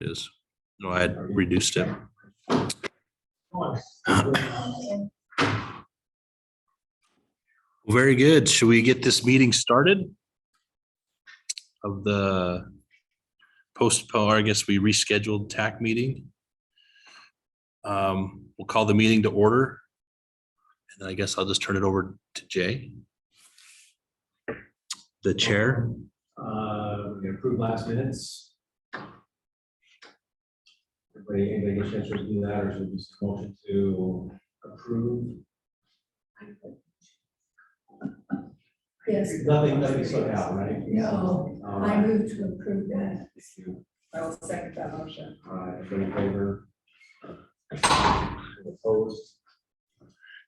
Is no, I had reduced it. Very good. Should we get this meeting started? Of the postpone, I guess we rescheduled TAC meeting. We'll call the meeting to order. And then I guess I'll just turn it over to Jay, the chair. We approved last minutes. Anybody get a chance to do that, or should we just motion to approve? Yes. Nothing stuck out, right? No, I move to approve that. Thank you. I will second that motion. Everybody in favor? Opposed?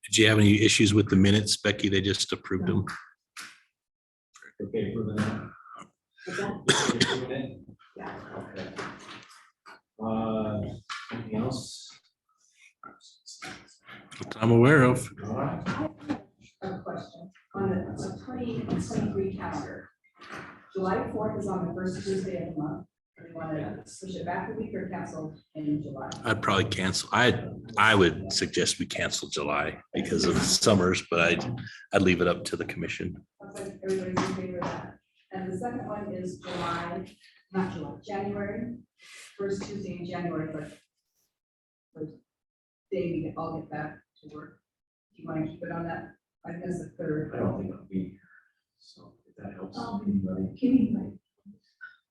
Did you have any issues with the minutes, Becky? They just approved them. Okay, approving that. Okay, approving it? Yeah. Okay. Anything else? That I'm aware of. All right. A question on the 2023 calendar. July 4th is on the first Tuesday of the month. Do you want to push it back a week or cancel in July? I'd probably cancel. I would suggest we cancel July because of summers, but I'd leave it up to the commission. Looks like everybody's in favor of that. And the second one is January, first Tuesday in January, but first day we all get back to work. Do you want to keep it on that? I guess the third. I don't think I'll be here, so if that helps Oh. anybody. Give me my,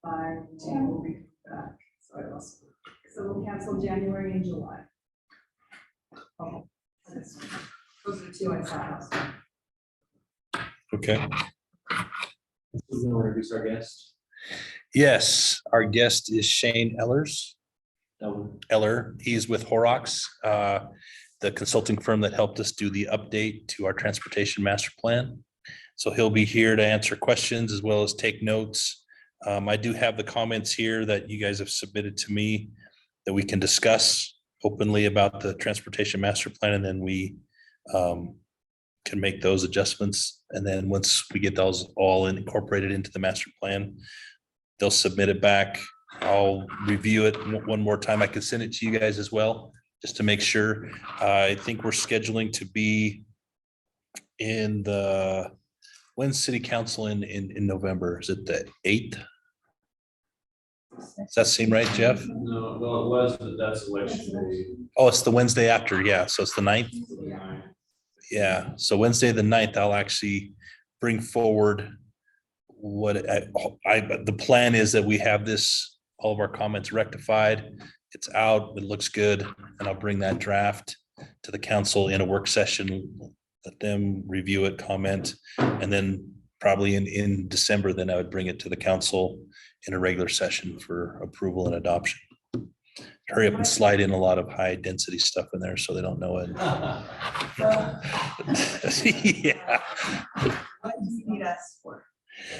By 10 will be back. So we'll cancel January and July. Oh, that's- those are the two I saw last time. Okay. Who's going to introduce our guest? Yes, our guest is Shane Eller. He's with Horrocks, the consulting firm that helped us do the update to our transportation master plan. So he'll be here to answer questions as well as take notes. I do have the comments here that you guys have submitted to me that we can discuss openly about the transportation master plan, and then we can make those adjustments. And then once we get those all incorporated into the master plan, they'll submit it back. I'll review it one more time. I can send it to you guys as well, just to make sure. I think we're scheduling to be in the, when's city council in November? Is it the 8th? Does that seem right, Jeff? No, well, it was, but that's election day. Oh, it's the Wednesday after. Yeah. So it's the 9th. Yeah. So Wednesday, the 9th, I'll actually bring forward what the plan is, that we have this, all of our comments rectified. It's out, it looks good, and I'll bring that draft to the council in a work session, let them review it, comment, and then probably in December, then I would bring it to the council in a regular session for approval and adoption. Hurry up and slide in a lot of high density stuff in there so they don't know it. Yeah. What do you need us for?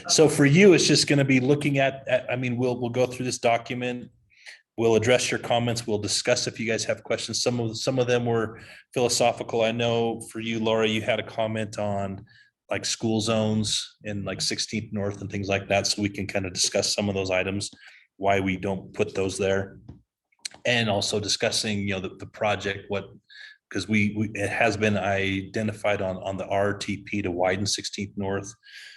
So for you, it's just going to be looking at, I mean, we'll go through this document. We'll address your comments. We'll discuss if you guys have questions. Some of them were philosophical. I know for you, Laura, you had a comment on like school zones in like 16th North and things like that. So we can kind of discuss some of those items, why we don't put those there. And also discussing, the project, because it has been identified on the RTP to widen 16th North.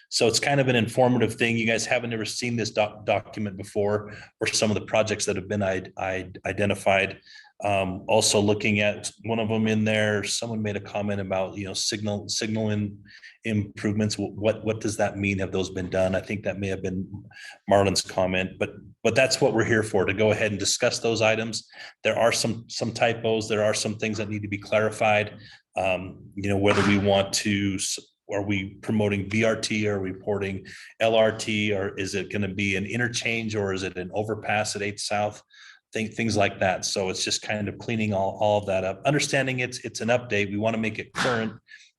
So it's kind of an informative thing. You guys haven't ever seen this document before, or some of the projects that have been identified. Also looking at one of them in there, someone made a comment about, signaling improvements. What does that mean? Have those been done? I think that may have been Marlon's comment, but that's what we're here for, to go ahead and discuss those items. There are some typos. There are some things that need to be clarified. Whether we want to, are we promoting BRT, or are we reporting LRT, or is it going to be an interchange, or is it an overpass at 8th South? Things like that. So it's just kind of cleaning all of that up. Understanding it's an update. We want to make it current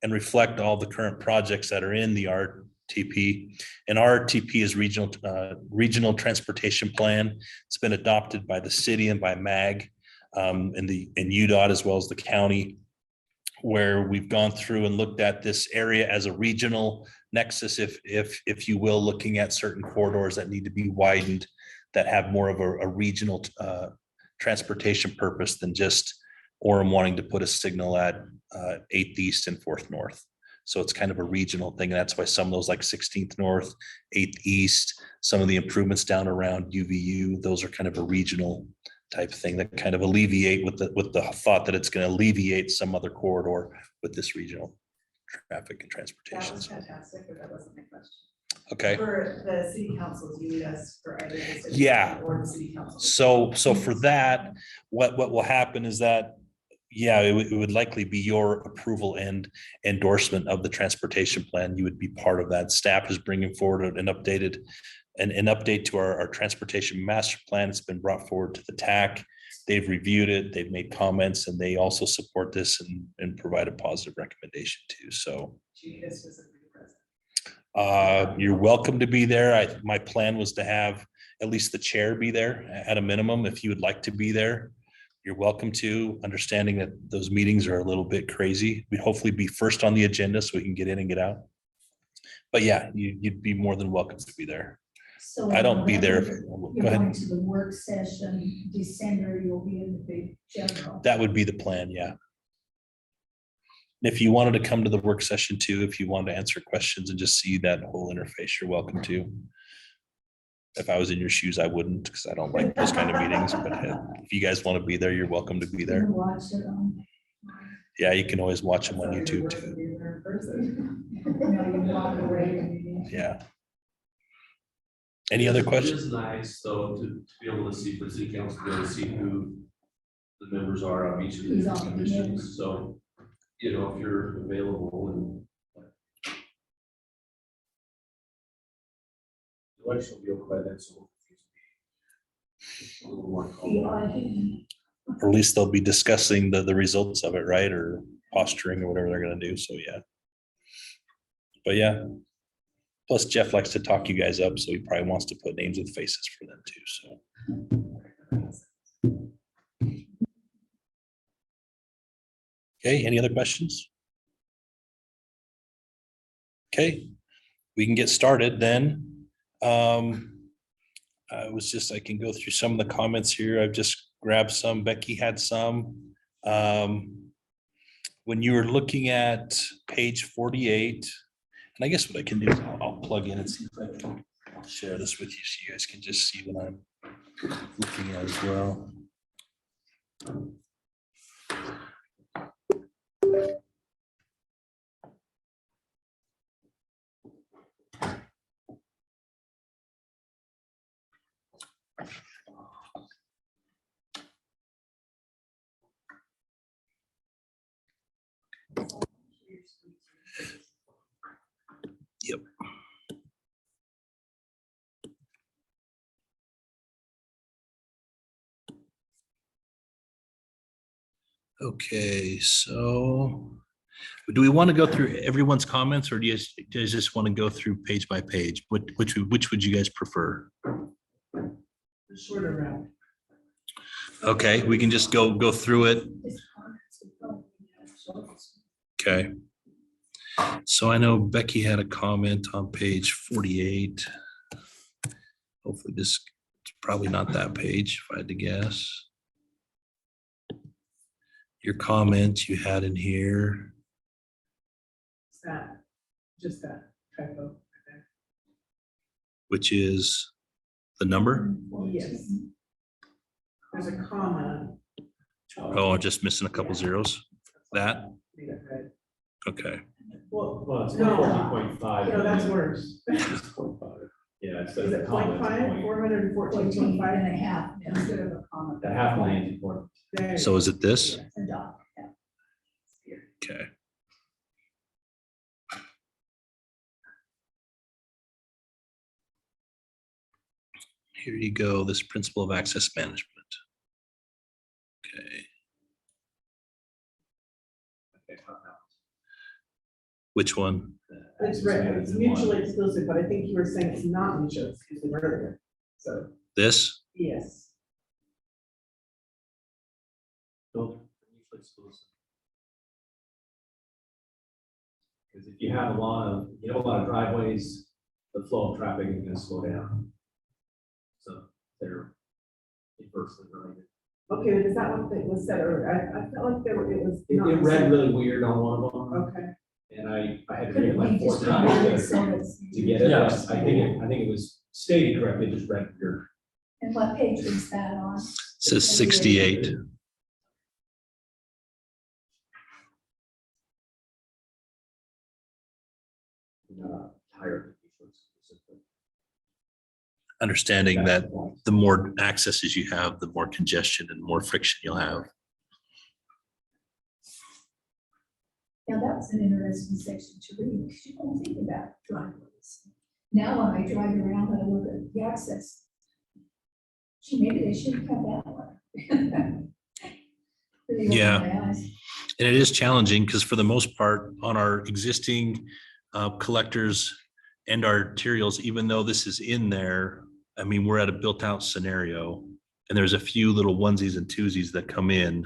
and reflect all the current projects that are in the RTP. And RTP is regional transportation plan. It's been adopted by the city and by MAG and UDOT, as well as the county, where we've gone through and looked at this area as a regional nexus, if you will, looking at certain corridors that need to be widened. that have more of a regional transportation purpose than just Orem wanting to put a signal at 8th East and 4th North. So it's kind of a regional thing. And that's why some of those like 16th North, 8th East, some of the improvements down around UVU, those are kind of a regional type thing that kind of alleviate with the thought that it's going to alleviate some other corridor with this regional traffic and That transportation. was fantastic, but that wasn't my question. Okay. For the city councils, you need us for either the city Yeah. council or the city council. So for that, what will happen is that, yeah, it would likely be your approval and endorsement of the transportation plan. You would be part of that. Staff is bringing forward an updated, an update to our transportation master plan. It's been brought forward to the TAC. They've reviewed it, they've made comments, and they also support this and provide a positive recommendation too. So Do you need us specifically present? you're welcome to be there. My plan was to have at least the chair be there at a minimum. If you would like to be there, you're welcome to, understanding that those meetings are a little bit crazy. We'd hopefully be first on the agenda so we can get in and get out. But yeah, you'd be more than welcome to be there. So I don't be there. You're Go going ahead. to the work session, December, you'll be in the big general. That would be the plan, yeah. If you wanted to come to the work session too, if you wanted to answer questions and just see that whole interface, you're welcome to. If I was in your shoes, I wouldn't, because I don't like those kind of meetings, but if you guys want to be there, you're welcome to be You there. can watch it on. Yeah, you can always watch them on So YouTube you're too. working in person. You walk away. Yeah. Any other It questions? is nice, though, to be able to see, for city council, to be able to see who the members are of each of Who's the on the commissions, committee. so, you know, if you're available and. The election will be over by then, so. A little more. Or at least they'll be discussing the results of it, right? Or posturing or whatever they're gonna do, so yeah. But yeah. Plus Jeff likes to talk you guys up, so he probably wants to put names with faces for them too, so. Okay, any other questions? Okay, we can get started then. I can go through some of the comments here. I've just grabbed some. Becky had some. When you were looking at page 48, and I guess what I can do is I'll plug in and see if I can share this with you so you guys can just see what I'm looking at as well. Yep. Okay, so do we want to go through everyone's comments, or do you guys just want to go through page by page? Which would you guys prefer? The shorter route. Okay, we can just go through it. Okay. So I know Becky had a comment on page 48. Hopefully this is probably not that page, if I had to guess. Your comment you had in here, That, just that typo. which is the number? Yes. There's a comma. Oh, just missing a couple zeros. That, Made it red. okay. Well, it's No. 14.5. No, that's worse. It's 0.5. Yeah, instead Is of it a comma, point it's a five, point. 414.5 and a half. instead of a comma? The half million is important. There So is it this? A dot, yeah. Okay. Here you go, this principle of access management. Okay, which one? It's written, it's mutually exclusive, but I think you were saying it's not mutually exclusive earlier. So, This? yes. Because if you have a lot of driveways, the flow of traffic is gonna slow down. So they're inversely related. Okay, but is that what it was said, or I felt like there were, it was. It not read said. really weird on one of them, Okay, and I had to Could read it it like be 4 just times remembered to so it's? get it. Yes. I think it was stated correctly, just read weird. And what page was that on? Says 68. Higher. Understanding that the more accesses you have, the more congestion and more friction you'll have. Now, that was an interesting section to read, because you don't think about driveways. Now, when I drive around and I look at the access, gee, maybe they should have that one. Really opened Yeah. my eyes. And it is challenging because for the most part, on our existing collectors and arterials, even though this is in there, I mean, we're at a built-out scenario, and there's a few little onesies and twosies that come in.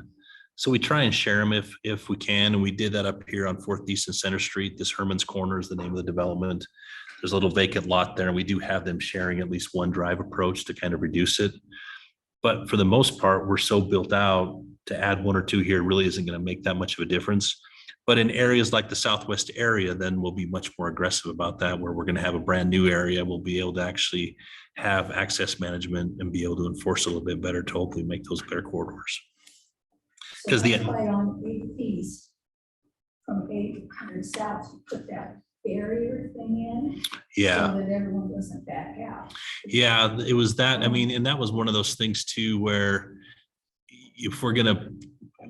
So we try and share them if we can, and we did that up here on 4th East and Center Street. This Herman's Corner is the name of the development. There's a little vacant lot there, and we do have them sharing at least one drive approach to kind of reduce it. But for the most part, we're so built out, to add 1 or 2 here really isn't going to make that much of a difference. But in areas like the Southwest area, then we'll be much more aggressive about that, where we're going to have a brand new area. We'll be able to actually have access management and be able to enforce a little bit better to hopefully make those better corridors. So 'Cause the- that's why on 8th East, from 800 South, you put that barrier thing in. Yeah. So that everyone doesn't back out. Yeah, it was that, I mean, and that was one of those things too, where if we're gonna,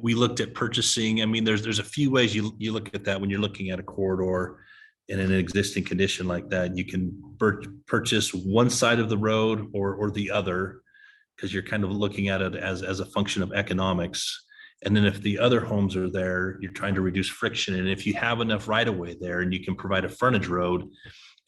we looked at purchasing, I mean, there's a few ways you look at that when you're looking at a corridor in an existing condition like that. You can purchase one side of the road or the other, because you're kind of looking at it as a function of economics. And then if the other homes are there, you're trying to reduce friction. And if you have enough right of way there and you can provide a frontage road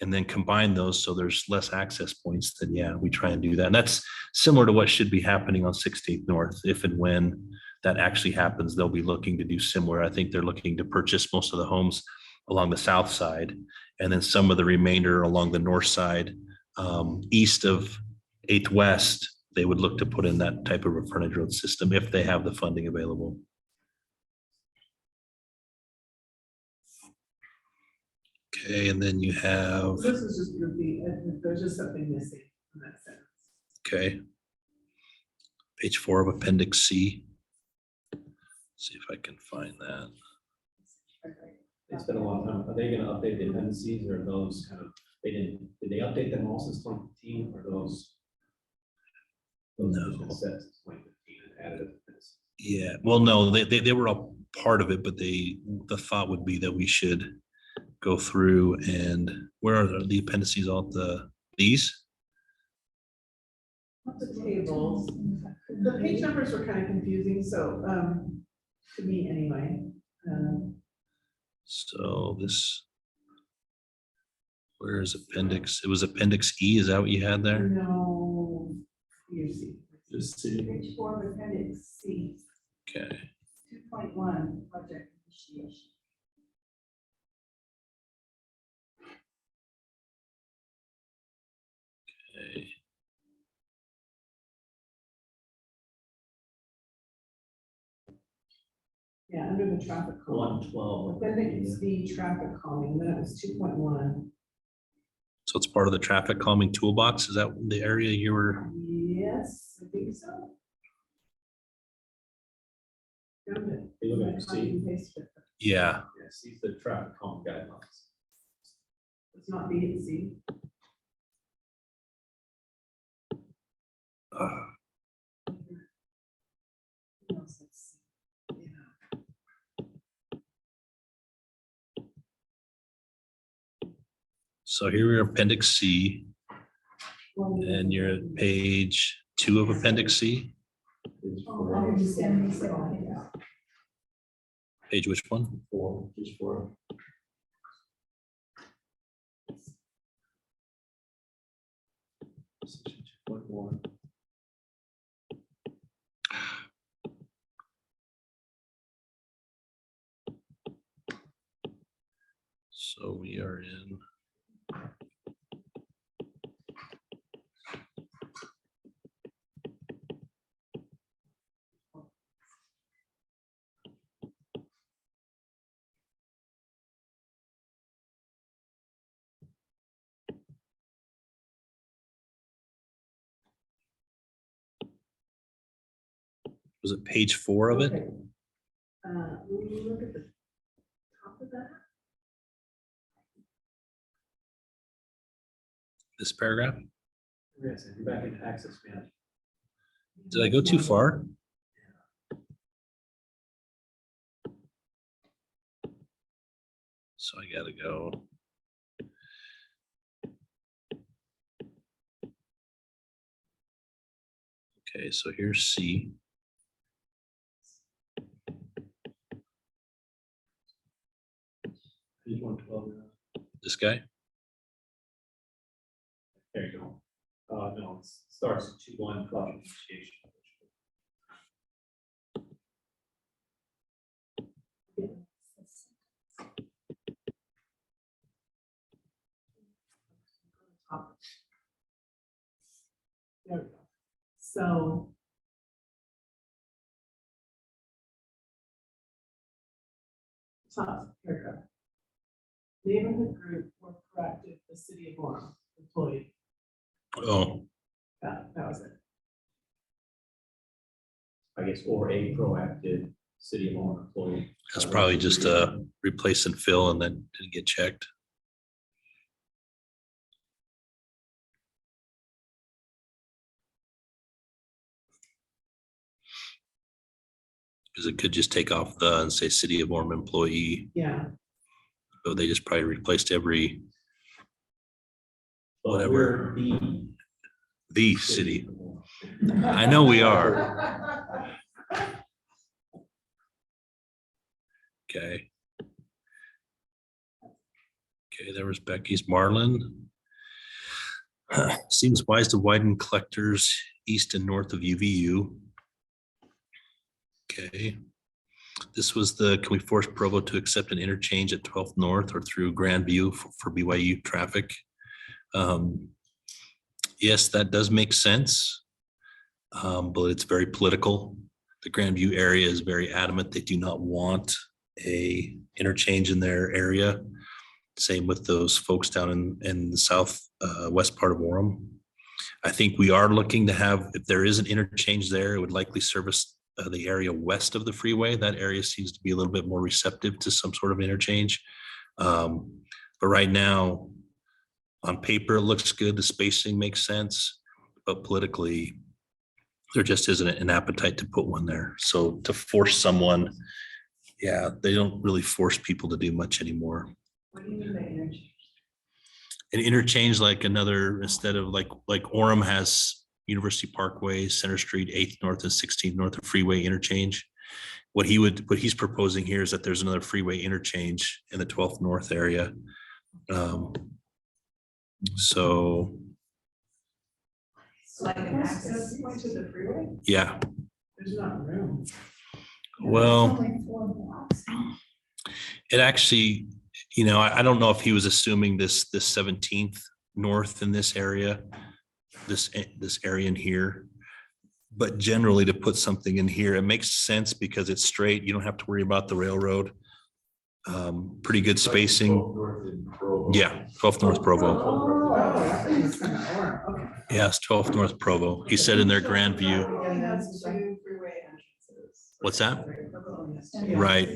and then combine those so there's less access points, then yeah, we try and do that. And that's similar to what should be happening on 16th North. If and when that actually happens, they'll be looking to do similar. I think they're looking to purchase most of the homes along the south side, and then some of the remainder along the north side. East of 8th West, they would look to put in that type of a frontage road system if they have the funding available. Okay, and then you have, this is just goofy, there's just something missing in that sentence. okay. Page 4 of Appendix C. See if I can find that. It's been a long time. Are they gonna update the appendices, or those kind of, did they update them all since 2015, or those? Those have been set since 2015 and added appendices? Yeah, well, no, they were all part of it, but the thought would be that we should go through and where are the appendices, all these? The tables, the page numbers were kind of confusing, so, to me anyway. So this, where is appendix? It was Appendix E, is that what you had there? No, you see. Just see. Page 4 of appendix C, Okay, 2.1, project initiation. okay. Yeah, under the traffic calming. 112. Then it's the traffic calming, then it was 2.1. So it's part of the traffic calming toolbox. Is that the area you were? Yes, I think so. Found it. You look at I C. copied and pasted it. Yeah, Yeah, see the traffic calm guidelines. It's not B, it's C. so here we're Appendix C, and you're at page 2 of Appendix C. Page Oh, 4. 177, yeah. Page which one? 4, page 4. Section 2.1. So we are in. Was it page 4 of it? Okay. Will you look at the top of that? This paragraph? Yes, and you're back into access management. Did I go too far? So I gotta go. Okay, so here's C. Page 112. This guy? There you go. No, it starts at 2-1 project initiation. Top. There we go. So. Top paragraph. Neighborhood group or proactive, the city of Orem employee. Oh, That was it. I guess, or a proactive city of Orem employee. that's probably just replace and fill and then didn't get checked. Because it could just take off the and say city of Orem employee, Yeah. so they just probably replaced every, But whatever. we're the the city. of Orem. I know we are. Okay. Okay, there was Becky's Marlin. Seems wise to widen collectors east and north of UVU. Okay. This was the, can we force Provo to accept an interchange at 12th North or through Grandview for BYU traffic? Yes, that does make sense. But it's very political. The Grandview area is very adamant. They do not want a interchange in their area. Same with those folks down in the south west part of Orem. I think we are looking to have, if there is an interchange there, it would likely service the area west of the freeway. That area seems to be a little bit more receptive to some sort of interchange. But right now, on paper, it looks good. The spacing makes sense, but politically, there just isn't an appetite to put one there. So to force someone, yeah, they don't really force people to do much anymore. What do you mean by interchange? An interchange like another, instead of like Orem has University Parkway, Center Street, 8th North and 16th North of freeway interchange. What he's proposing here is that there's another freeway interchange in the 12th North area. So, So like an access point to the freeway? yeah, There's not room. well, It's only 4 blocks. it actually, I don't know if he was assuming this 17th North in this area, this area in here. But generally to put something in here, it makes sense because it's straight. You don't have to worry about the railroad. Pretty good spacing. Yeah, 12th North Provo. Oh, I think it's kind of Orem. Okay. Yeah, it's 12th North Provo. He said in their Grandview. And that's 2 freeway entrances. What's that? Yeah. Right.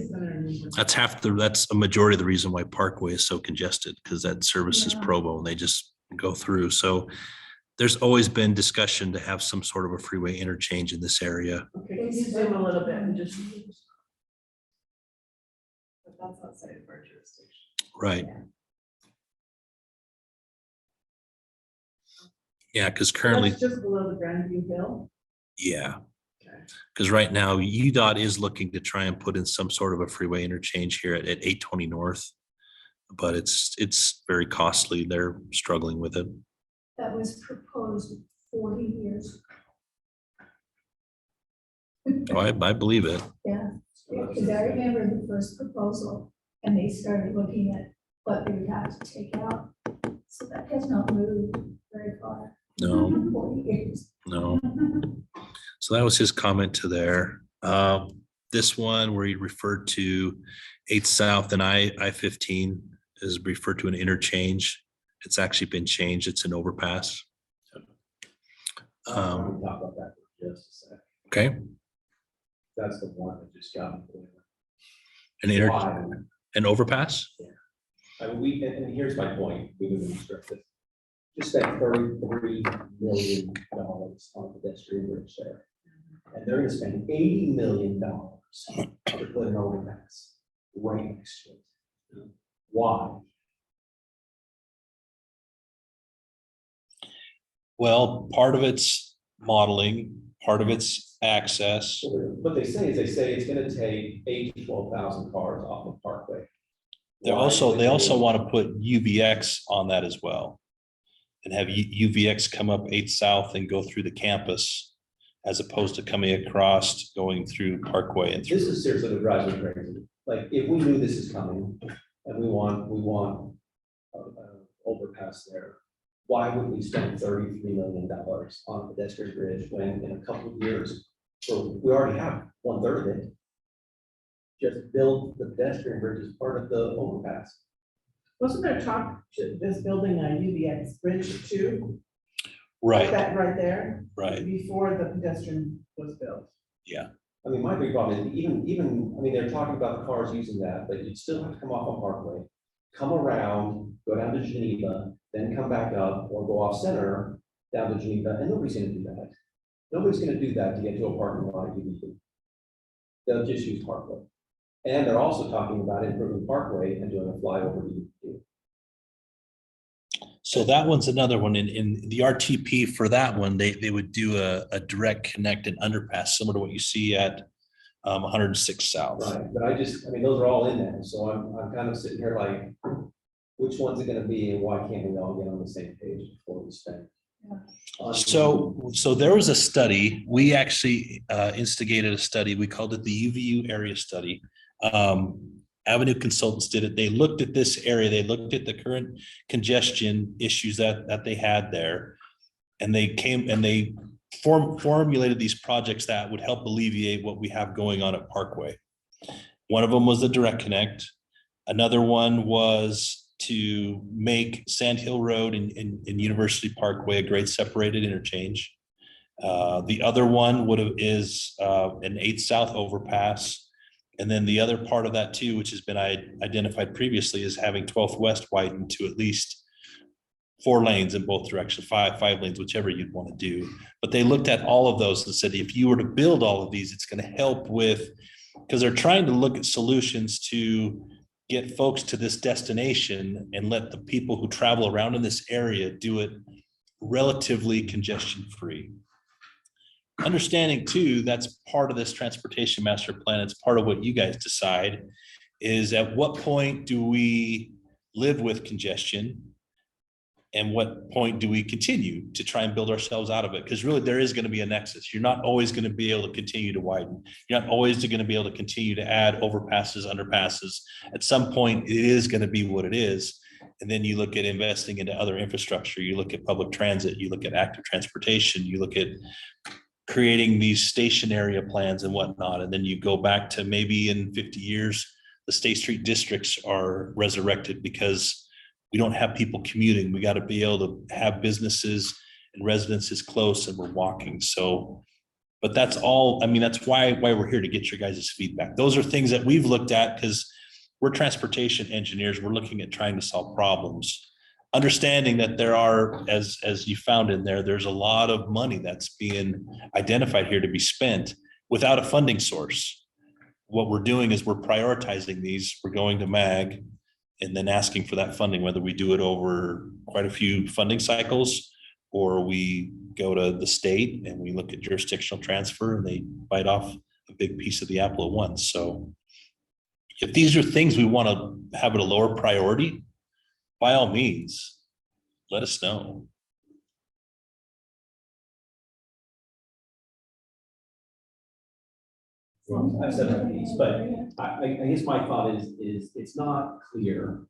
That's that's a majority of the reason why Parkway is so congested, because that services Yeah. Provo and they just go through. So there's always been discussion to have some sort of a freeway interchange in this area. Okay, can you zoom a little bit and just. But that's outside of our jurisdiction. Right. Yeah, because currently, That's just below the Grandview Hill. yeah. Okay. Because right now UDOT is looking to try and put in some sort of a freeway interchange here at 820 North. But it's very costly. They're struggling with it. That was proposed 40 years. Oh, I believe it. Yeah, because I remember the first proposal and they started looking at what they would have to take out. So that has not moved very far. No, 40 years. no. So that was his comment to there. This one where he referred to 8th South and I-15 is referred to an interchange. It's actually been changed. It's an overpass. We'll talk about that for just a sec. Okay. That's the one that just got me. An Why? an overpass? I mean, and here's my point, we would restrict it. Just spent $33 million on pedestrian bridge there. And they're gonna spend $80 million to put an overpass right next to it. Why? Well, part of it's modeling, part of it's access. What they say is it's gonna take 8,000 to 12,000 cars off of Parkway. They Why also would they want to put UVX on that as well. And have UVX come up 8th South and go through the campus as opposed to coming across, going through Parkway and This through. is seriously what drives me crazy. Like, if we knew this is coming and we want overpass there, why would we spend $33 million on a pedestrian bridge when in a couple of years, so we already have 1/3 of it? Just build the pedestrian bridge as part of the overpass. Wasn't there talk to this building a UVX bridge too? Right, That right there, right. before the pedestrian was built. I mean, my big problem is even, I mean, they're talking about the cars using that, but you'd still have to come off on Parkway, come around, go down to Geneva, then come back up or go off center down to Geneva, and nobody's gonna do that. Nobody's gonna do that to get to a parking lot at UV. They'll just use Parkway. And they're also talking about improving Parkway and doing a flyover to UV. So that one's another one in the RTP for that one, they would do a direct connect and underpass, similar to what you see at 106 South. Right, but I mean, those are all in there, so I'm kind of sitting here like, which one's it gonna be and why can't we all get on the same page before we spend? So there was a study, we actually instigated a study, we called it the UVU area study. Avenue Consultants did it. They looked at this area, they looked at the current congestion issues that they had there. And they came and they formulated these projects that would help alleviate what we have going on at Parkway. One of them was the direct connect. Another one was to make Sand Hill Road and University Parkway a grade separated interchange. The other one is an 8th South overpass. And then the other part of that too, which has been identified previously, is having 12th West widened to at least 4 lanes in both directions, five lanes, whichever you'd want to do. But they looked at all of those and said, if you were to build all of these, it's going to help with, because they're trying to look at solutions to get folks to this destination and let the people who travel around in this area do it relatively congestion free. Understanding too, that's part of this transportation master plan. It's part of what you guys decide is at what point do we live with congestion? And what point do we continue to try and build ourselves out of it? Because really there is going to be a nexus. You're not always going to be able to continue to widen. You're not always going to be able to continue to add overpasses, underpasses. At some point, it is going to be what it is. And then you look at investing into other infrastructure. You look at public transit, you look at active transportation, you look at creating these station area plans and whatnot. And then you go back to maybe in 50 years, the State Street districts are resurrected because we don't have people commuting. We got to be able to have businesses and residences close and we're walking. So, but that's all, I mean, that's why we're here to get your guys' feedback. Those are things that we've looked at because we're transportation engineers. We're looking at trying to solve problems. Understanding that there are, as you found in there, there's a lot of money that's being identified here to be spent without a funding source. What we're doing is we're prioritizing these. We're going to MAG and then asking for that funding, whether we do it over quite a few funding cycles or we go to the state and we look at jurisdictional transfer and they bite off a big piece of the apple at once. So if these are things we want to have at a lower priority, by all means, let us know. I've said my piece, but I guess my thought is it's not clear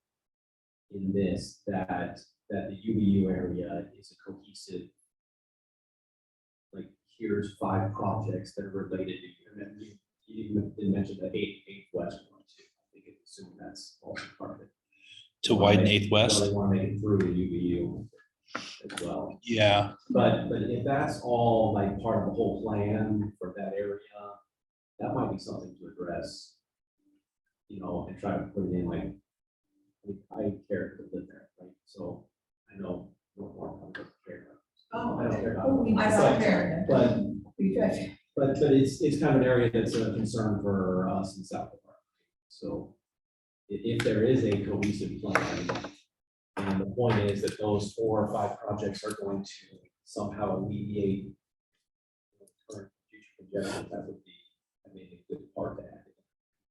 in this that the UVU area is a cohesive, like, here's 5 projects that are related to you. And then you didn't mention the 8th West one too. I think it's assumed that's also part of it. To widen 8th West? They want to make it through the UVU as well. Yeah. But if that's all like part of the whole plan for that area, that might be something to address. You know, and try to put it in like, I care to live there, right? So I know North Lawn doesn't care. Oh, I don't care Oh, we about it. don't But- care. But We judge. But it's kind of an area that's a concern for us in South Park. So if there is a cohesive plan, and the point is that those 4 or 5 projects are going to somehow alleviate current future congestion, that would be, I mean, a good part to add.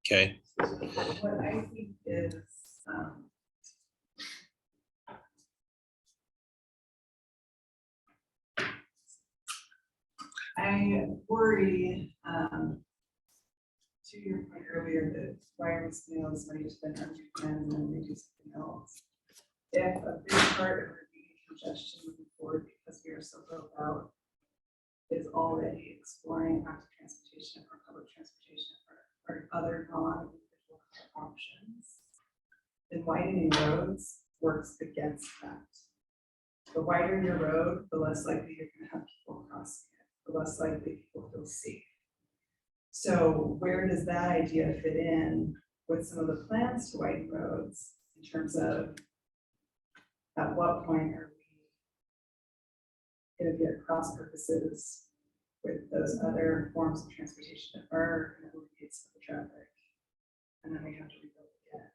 Okay, what I think is, I worry, to your point earlier, that why are we spending all this money to spend on new plans and then we do something else? If a big part of reducing congestion moving forward, because we are so built out, is already exploring active transportation or public transportation or other non-individual options, then widening roads works against that. The wider your road, the less likely you're gonna have people crossing it, the less likely people feel safe. So where does that idea fit in with some of the plans to widen roads in terms of at what point are we gonna be at cross purposes with those other forms of transportation that are gonna alleviate some of the traffic? And then we have to rebuild again.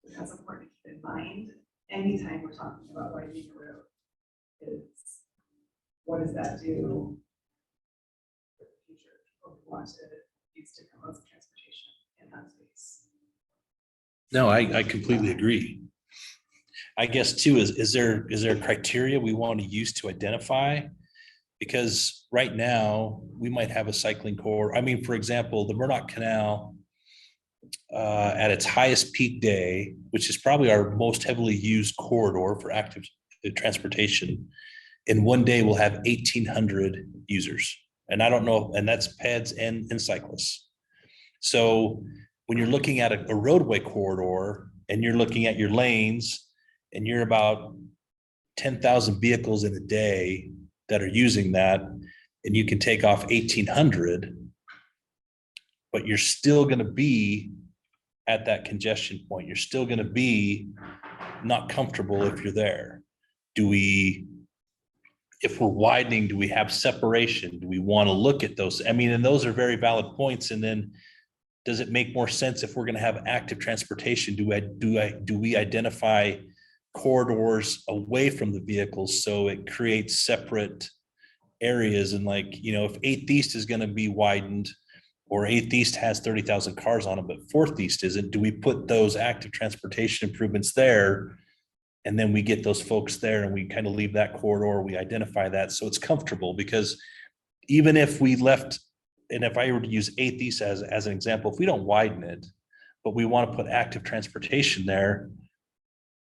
So that's important to keep in mind anytime we're talking about widening a road, is what does that do for the future? Or we want to use different modes of transportation in that space. no, I completely agree. I guess too, is there a criteria we want to use to identify? Because right now, we might have a cycling corridor. I mean, for example, the Murdoch Canal at its highest peak day, which is probably our most heavily used corridor for active transportation, in one day we'll have 1,800 users. And I don't know, and that's peds and cyclists. So when you're looking at a roadway corridor and you're looking at your lanes and you're about 10,000 vehicles in a day that are using that, and you can take off 1,800, but you're still going to be at that congestion point. You're still going to be not comfortable if you're there. If we're widening, do we have separation? Do we want to look at those? I mean, and those are very valid points. And then does it make more sense if we're going to have active transportation? Do we identify corridors away from the vehicles so it creates separate areas? And like, if 8th East is going to be widened, or 8th East has 30,000 cars on it, but 4th East isn't, do we put those active transportation improvements there? And then we get those folks there and we kind of leave that corridor, we identify that so it's comfortable. Because even if we left, and if I were to use 8th East as an example, if we don't widen it, but we want to put active transportation there,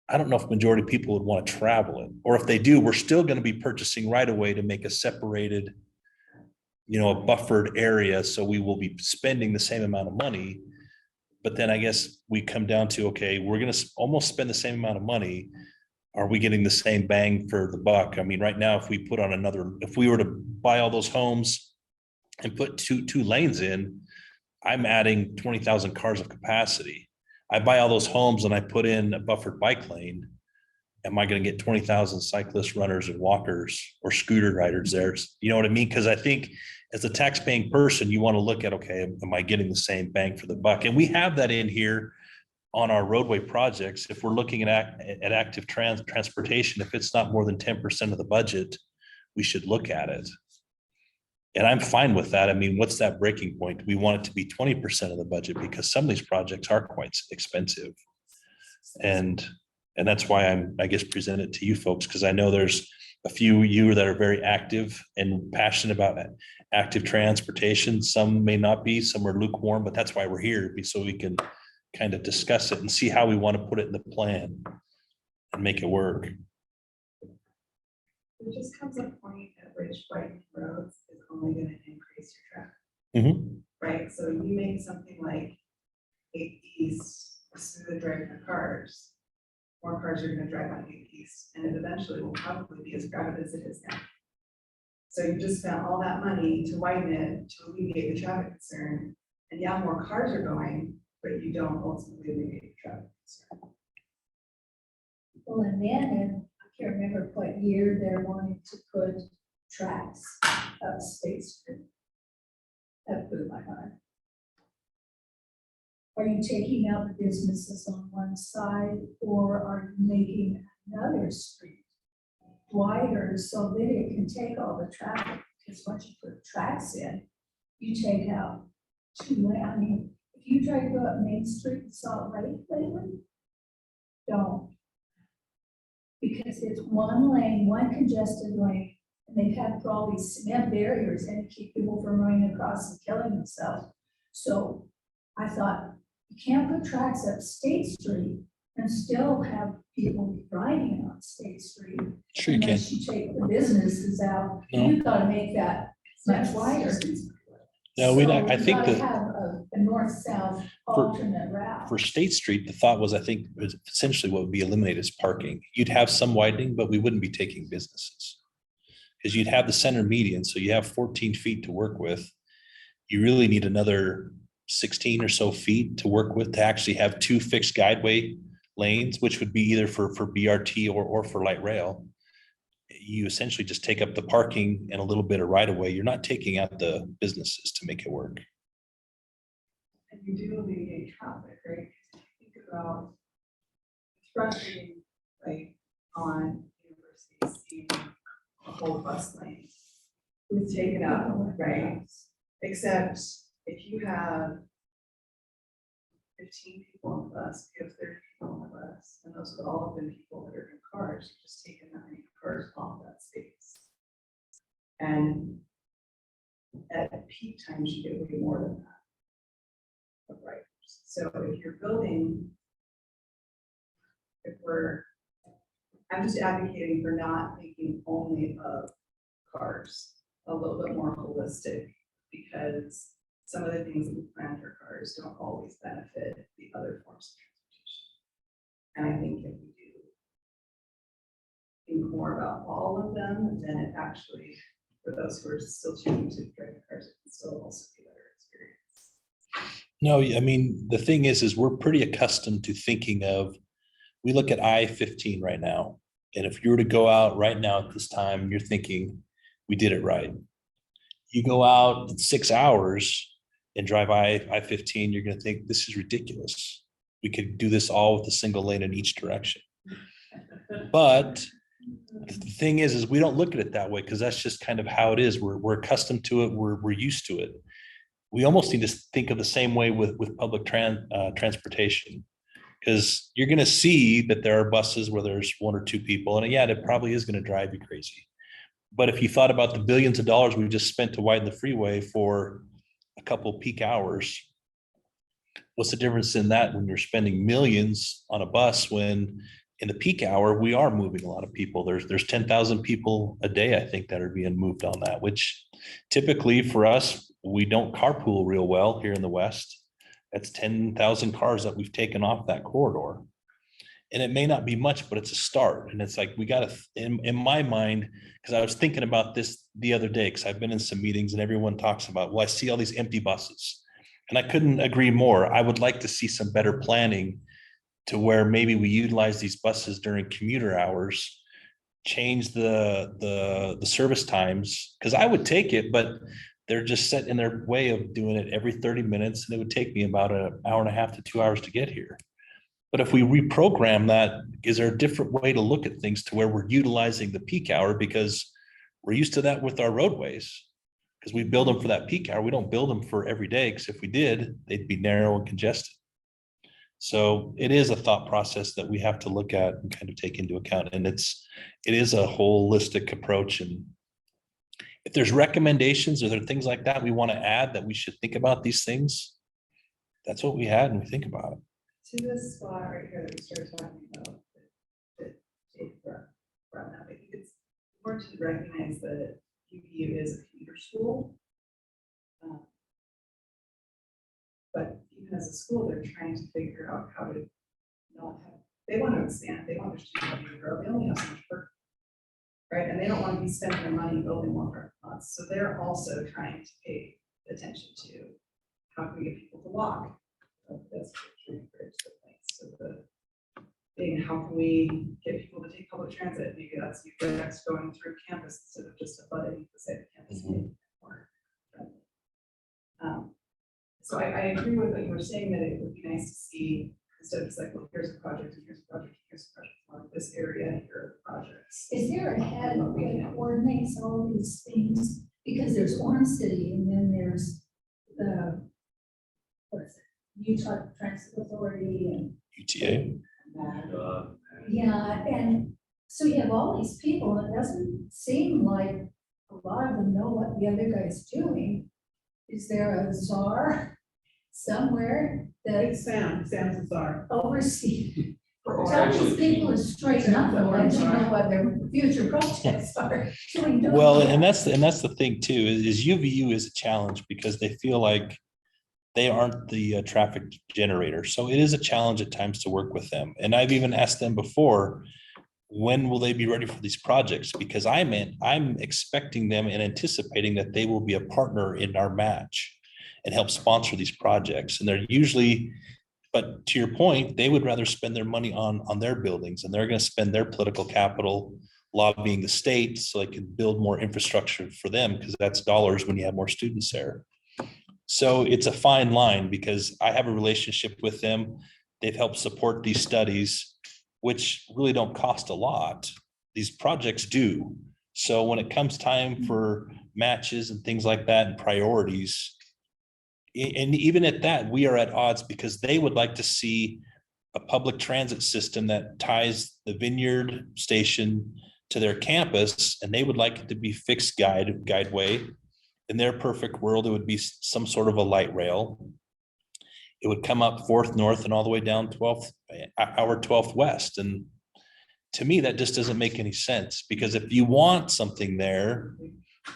I don't know if majority of people would want to travel it. Or if they do, we're still going to be purchasing right away to make a separated, a buffered area. So we will be spending the same amount of money. But then I guess we come down to, okay, we're going to almost spend the same amount of money. Are we getting the same bang for the buck? I mean, right now, if we were to buy all those homes and put two lanes in, I'm adding 20,000 cars of capacity. I buy all those homes and I put in a buffered bike lane. Am I going to get 20,000 cyclists, runners, and walkers or scooter riders there? You know what I mean? Because I think as a tax-paying person, you want to look at, okay, am I getting the same bang for the buck? And we have that in here on our roadway projects. If we're looking at active transportation, if it's not more than 10% of the budget, we should look at it. And I'm fine with that. I mean, what's that breaking point? We want it to be 20% of the budget because some of these projects are quite expensive. And that's why I guess, present it to you folks, because I know there's a few of you that are very active and passionate about active transportation. Some may not be, some are lukewarm, but that's why we're here, so we can kind of discuss it and see how we want to put it in the plan and make it work. There just comes a point at which widening roads is only gonna increase your traffic. Mhm. Right, so you make something like 8th East, smooth drive for cars. More cars are gonna drive on 8th East, and it eventually will probably be as crowded as it is now. So you just spent all that money to widen it, to alleviate the traffic concern, and yeah, more cars are going, but you don't ultimately alleviate the traffic concern. Well, and then, and I can't remember what year they're wanting to put tracks up State Street. That blew my mind. Are you taking out the businesses on one side, or are you making another street wider so that it can take all the traffic? Because once you put tracks in, you take out 2 lanes. I mean, if you try to go up Main Street in Salt Lake lately, don't. Because it's 1 lane, 1 congested lane, and they've had to put all these cement barriers in to keep people from running across and killing themselves. So I thought, you can't put tracks up State Street and still have people riding on State Street. Sure you can. Unless you take the businesses out, No. you've got to make that much wider. No, we don't, So I think you gotta that have a north-south alternate route. for State Street, the thought was, I think, was essentially what would be eliminated is parking. You'd have some widening, but we wouldn't be taking businesses. Because you'd have the center median, so you have 14 feet to work with. You really need another 16 or so feet to work with to actually have 2 fixed guideway lanes, which would be either for BRT or for light rail. You essentially just take up the parking and a little bit of right of way. You're not taking out the businesses to make it work. And you do alleviate traffic, right? Because if you think about it's frustrating, like on University, seeing a whole bus lane was taken out, right? Except if you have 15 people on the bus, you have 30 people on the bus, and those would all have been people that are in cars, you've just taken that many cars off that space. And at peak times, you get way more than that of riders. So if you're building, I'm just advocating for not thinking only of cars, a little bit more holistic, because some of the things that we plan for cars don't always benefit the other forms of transportation. And I think if we do think more about all of them, then it actually, for those who are still choosing to drive cars, it can still also be a better experience. No, I mean, the thing is we're pretty accustomed to thinking of, we look at I-15 right now. And if you were to go out right now at this time, you're thinking, we did it right. You go out in 6 hours and drive I-15, you're gonna think, this is ridiculous. We could do this all with a single lane in each direction. But the thing is we don't look at it that way, because that's just kind of how it is. We're accustomed to it. We're used to it. We almost need to think of the same way with public transportation, because you're going to see that there are buses where there's 1 or 2 people, and yeah, it probably is going to drive you crazy. But if you thought about the billions of dollars we just spent to widen the freeway for a couple peak hours, what's the difference in that when you're spending millions on a bus, when in the peak hour, we are moving a lot of people. There's 10,000 people a day, I think, that are being moved on that, which typically for us, we don't carpool real well here in the West. That's 10,000 cars that we've taken off that corridor. And it may not be much, but it's a start. And it's like, we got to, in my mind, because I was thinking about this the other day, because I've been in some meetings and everyone talks about, well, I see all these empty buses. And I couldn't agree more. I would like to see some better planning to where maybe we utilize these buses during commuter hours, change the service times, because I would take it, but they're just set in their way of doing it every 30 minutes, and it would take me about an hour and a half to 2 hours to get here. But if we reprogram that, is there a different way to look at things to where we're utilizing the peak hour, because we're used to that with our roadways, because we build them for that peak hour. We don't build them for every day, because if we did, they'd be narrow and congested. So it is a thought process that we have to look at and kind of take into account. And it is a holistic approach. And if there's recommendations or there are things like that we want to add, that we should think about these things, that's what we had and we think about it. To this spot right here that we started talking about, that Jake brought up, I think it's important to recognize that UVU is a commuter school. But even as a school, they're trying to figure out how to not have, they want to expand, they want their students to grow, they only have so much work. right? And they don't want to be spending their money building more parking lots, so they're also trying to pay attention to how can we get people to walk? That's so how can we get people to take public transit? Maybe that's going through campus instead of just abutting the side of campus. Mhm. Maybe more friendly. So I agree with what you were saying, that it would be nice to see, instead of just like, well, here's a project, and here's a project, and here's a project, on this area, and here are the projects. Is there a head that coordinates all these things? Because there's Orange City and then there's the, what is it, Utah Transit Authority and UTA. Uh, yeah, and so you have all these people, and it doesn't seem like a lot of them know what the other guy's doing. Is there a czar somewhere that It's Sam's the czar. oversees? Or Tell these actually, people to straighten up and let you know what their future projects are. Well, and that's the thing too, is UVU is a challenge because they feel like they aren't the traffic generator. So it is a challenge at times to work with them. And I've even asked them before, when will they be ready for these projects? Because I'm expecting them and anticipating that they will be a partner in our match and help sponsor these projects. And they're usually, but to your point, they would rather spend their money on their buildings, and they're going to spend their political capital lobbying the state so they can build more infrastructure for them, because that's dollars when you have more students there. So it's a fine line, because I have a relationship with them. They've helped support these studies, which really don't cost a lot. These projects do. So when it comes time for matches and things like that and priorities, and even at that, we are at odds, because they would like to see a public transit system that ties the Vineyard station to their campus, and they would like it to be fixed guideway. In their perfect world, it would be some sort of a light rail. It would come up 4th North and all the way down 12th West. And to me, that just doesn't make any sense, because if you want something there,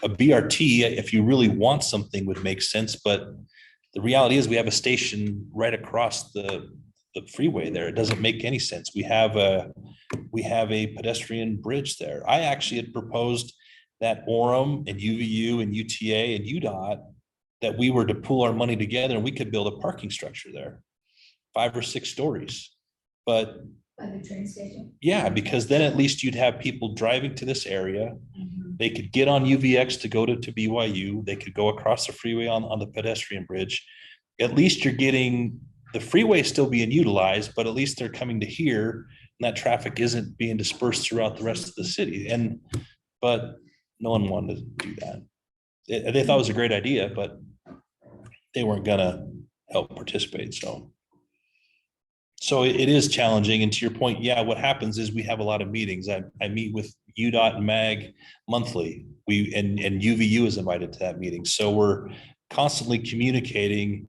a BRT, if you really want something, would make sense. But the reality is we have a station right across the freeway there. It doesn't make any sense. We have a pedestrian bridge there. I actually had proposed that Orem and UVU and UTA and UDOT, that we were to pool our money together and we could build a parking structure there, 5 or 6 stories. But By the train station. yeah, because then at least you'd have people driving to this area. They could get on UVX to go to BYU. They could go across the freeway on the pedestrian bridge. At least you're getting, the freeway still being utilized, but at least they're coming to here, and that traffic isn't being dispersed throughout the rest of the city. But no one wanted to do that. They thought it was a great idea, but they weren't gonna help participate, so. So it is challenging, and to your point, yeah, what happens is we have a lot of meetings. I meet with UDOT and MAG monthly. And UVU is invited to that meeting, so we're constantly communicating,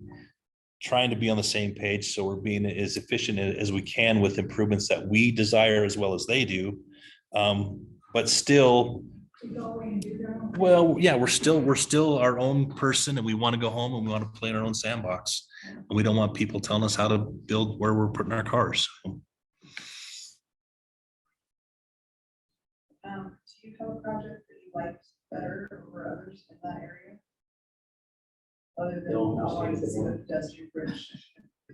trying to be on the same page, so we're being as efficient as we can with improvements that we desire as well as they do. But still, To go away and do their own. well, yeah, we're still our own person, and we want to go home and we want to play in our own sandbox. And we don't want people telling us how to build where we're putting our cars. Do you have a project that you liked better over others in that area? Other than No, not wanting to see no. the pedestrian bridge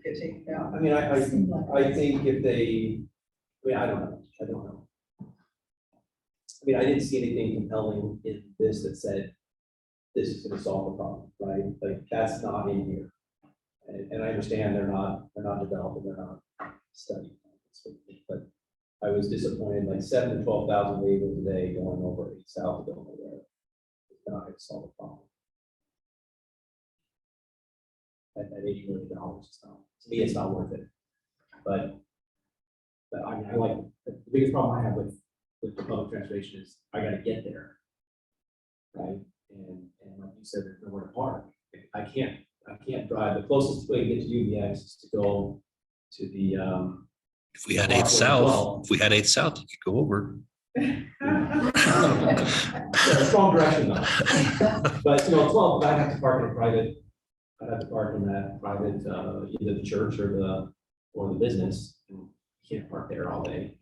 get taken down? I mean, I Seemed like- think if they, I don't know. I mean, I didn't see anything compelling in this that said, this is gonna solve the problem, right? Like, that's not in here. And I understand they're not developing, they're not studying. But I was disappointed, like 7,000 to 12,000 vehicles a day going over 8 south going there. It's not gonna solve the problem. At $80 million, it's not, to me, it's not worth it. But I mean, I like, the biggest problem I have with the public transportation is I gotta get there. Right, and like you said, there's nowhere to park. I can't drive, the closest way to get to UVX is to go to the, If we had 8th South, you could go over. yeah, wrong direction though. But, 12, I'd have to park in a private, I'd have to park in that private, either the church or the business. And you can't park there all day.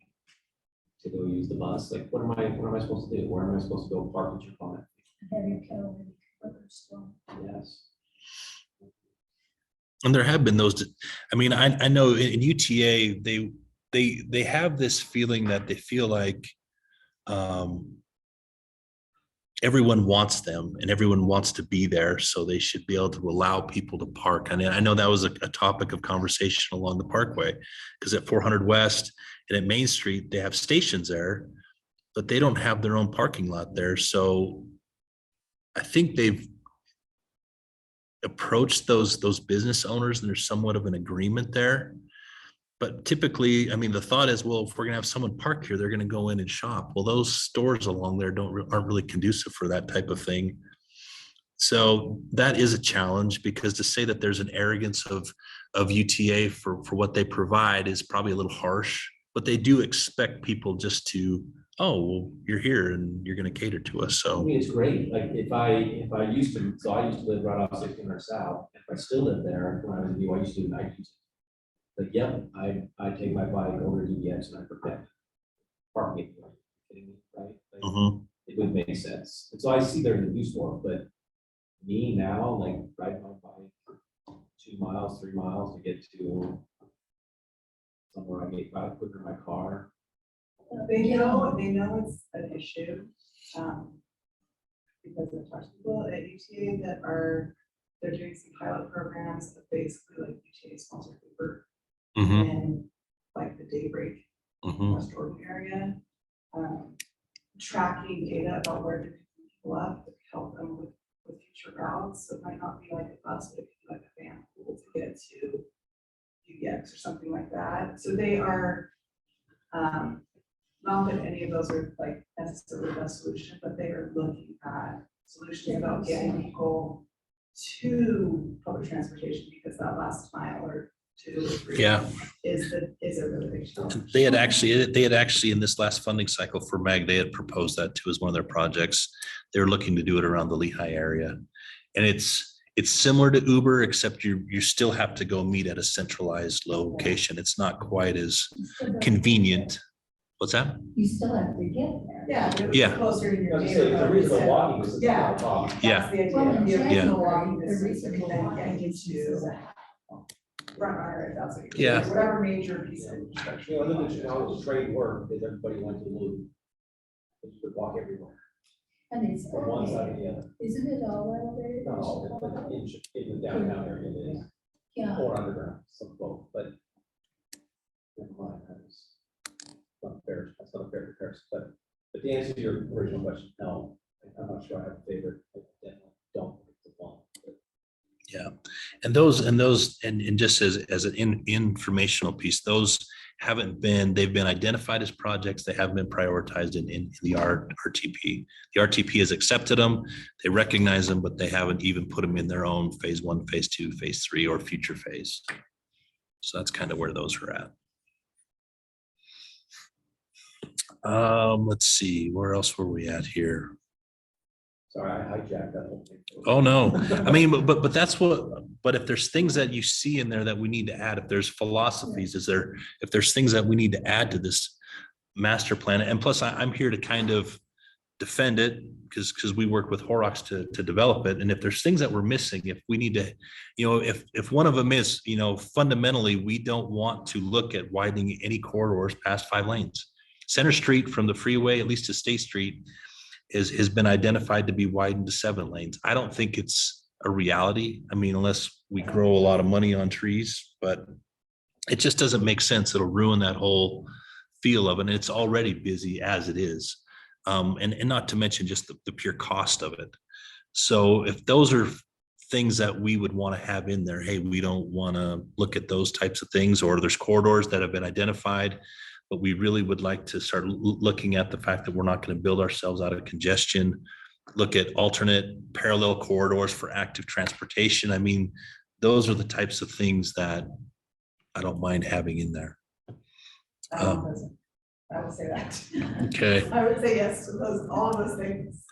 to go use the bus, like, what am I supposed to do? Where am I supposed to go park at your comment? Have your kettle ready for still. Yes. And there have been those, I mean, I know in UTA, they have this feeling that they feel like everyone wants them and everyone wants to be there, so they should be able to allow people to park. And I know that was a topic of conversation along the Parkway, because at 400 West and at Main Street, they have stations there, but they don't have their own parking lot there. So I think they've approached those business owners and there's somewhat of an agreement there. But typically, I mean, the thought is, well, if we're gonna have someone park here, they're gonna go in and shop. Well, those stores along there aren't really conducive for that type of thing. So that is a challenge, because to say that there's an arrogance of UTA for what they provide is probably a little harsh, but they do expect people just to, oh, well, you're here and you're gonna cater to us, I so. mean, it's great, like, if I used to, so I used to live right off 1600 South, if I still lived there, when I was in BYU, I used to, like, yep, I take my bike over to DBX and I protect parking. Are you kidding me, right? Like, Mhm. it would make sense, and so I see there's a use for it, but me now, like, ride my bike 2 miles, 3 miles to get to somewhere I get quicker in my car. They know it's an issue, because I've talked to people at UTA they're doing some pilot programs of basically like UTA sponsored Uber Mhm. in like the Daybreak Mhm. West Oregon area. Tracking data about where to pick people up to help them with future routes, so it might not be like a bus, but it could be like a van pool to get to UBX or something like that, so they are, not that any of those are like necessarily the best solution, but they are looking at solutions about getting people to public transportation, because that last mile or 2 or 3 Yeah. is a really big challenge. They had actually in this last funding cycle for MAG, they had proposed that too as one of their projects. They're looking to do it around the Lehigh area. And it's similar to Uber, except you still have to go meet at a centralized location. It's not quite as You still have to convenient. get What's that? there. You still have to get there. Yeah, but it was Yeah. closer to your I was gonna say, it's a reasonable walking distance, Yeah. not a problem. Yeah. That's the idea. Well, in The January, reasonable walking the distance, reasonable then walking get you distance to is a- front runner, if that's what Yeah. whatever major piece of infrastructure. You know, look at how the trade worked, is everybody went to Loop. You could walk everywhere, And it's, from one side to elevated. the other. Isn't it all elevated? Not all, but in the downtown area it is, Yeah, or underground, some both, but. Never mind, that's not a fair comparison, but to answer your original question, no, I'm not sure I have a favorite, I definitely don't think it's a one. And just as an informational piece, those they've been identified as projects. They haven't been prioritized in the RTP. The RTP has accepted them. They recognize them, but they haven't even put them in their own phase 1, phase 2, phase 3, or future phase. So that's kind of where those are at. Let's see, where else were we at here? Sorry, I hijacked that whole thing. Oh, no. I mean, but but if there's things that you see in there that we need to add, if there's philosophies, if there's things that we need to add to this master plan, and plus I'm here to kind of defend it because we work with Horrocks to develop it. And if there's things that we're missing, if we need to, if one of them is, fundamentally, we don't want to look at widening any corridors past 5 lanes. Center Street from the freeway, at least to State Street, has been identified to be widened to 7 lanes. I don't think it's a reality. I mean, unless we grow a lot of money on trees, but it just doesn't make sense. It'll ruin that whole feel of it. And it's already busy as it is. And not to mention just the pure cost of it. So if those are things that we would want to have in there, hey, we don't want to look at those types of things, or there's corridors that have been identified, but we really would like to start looking at the fact that we're not going to build ourselves out of congestion, look at alternate parallel corridors for active transportation. I mean, those are the types of things that I don't mind having in there. I would say that. Okay. I would say yes to all of those things.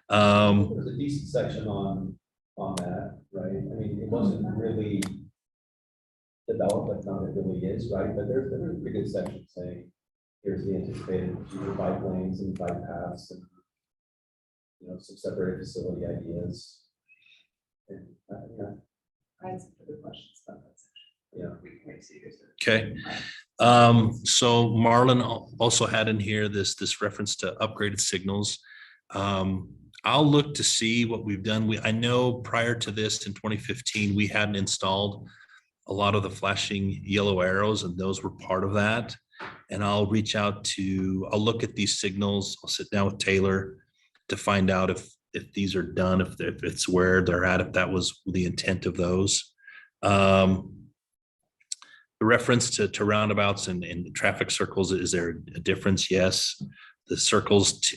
There's a decent section on that, right? I mean, it wasn't really developed, but now it really is, right? But there's a pretty good section saying, here's the anticipated future bike lanes and bike paths and, some separated facility ideas. And, yeah, I had some further questions about that section. yeah. We can wait till you guys are. Okay. So Marlon also had in here this reference to upgraded signals. I'll look to see what we've done. I know prior to this in 2015, we hadn't installed a lot of the flashing yellow arrows, and those were part of that. And I'll look at these signals. I'll sit down with Taylor to find out if these are done, if it's where they're at, if that was the intent of those. The reference to roundabouts and traffic circles, is there a difference? Yes. The circles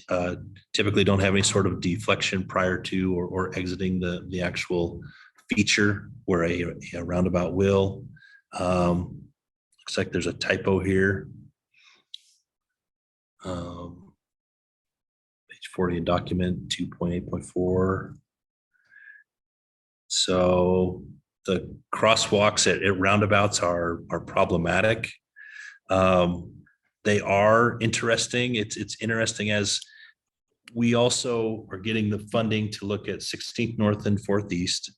typically don't have any sort of deflection prior to or exiting the actual feature, where a roundabout will. Looks like there's a typo here. Page 40 in document 2.8.4. So the crosswalks at roundabouts are problematic. They are interesting. It's interesting, as we also are getting the funding to look at 16th North and 4th East.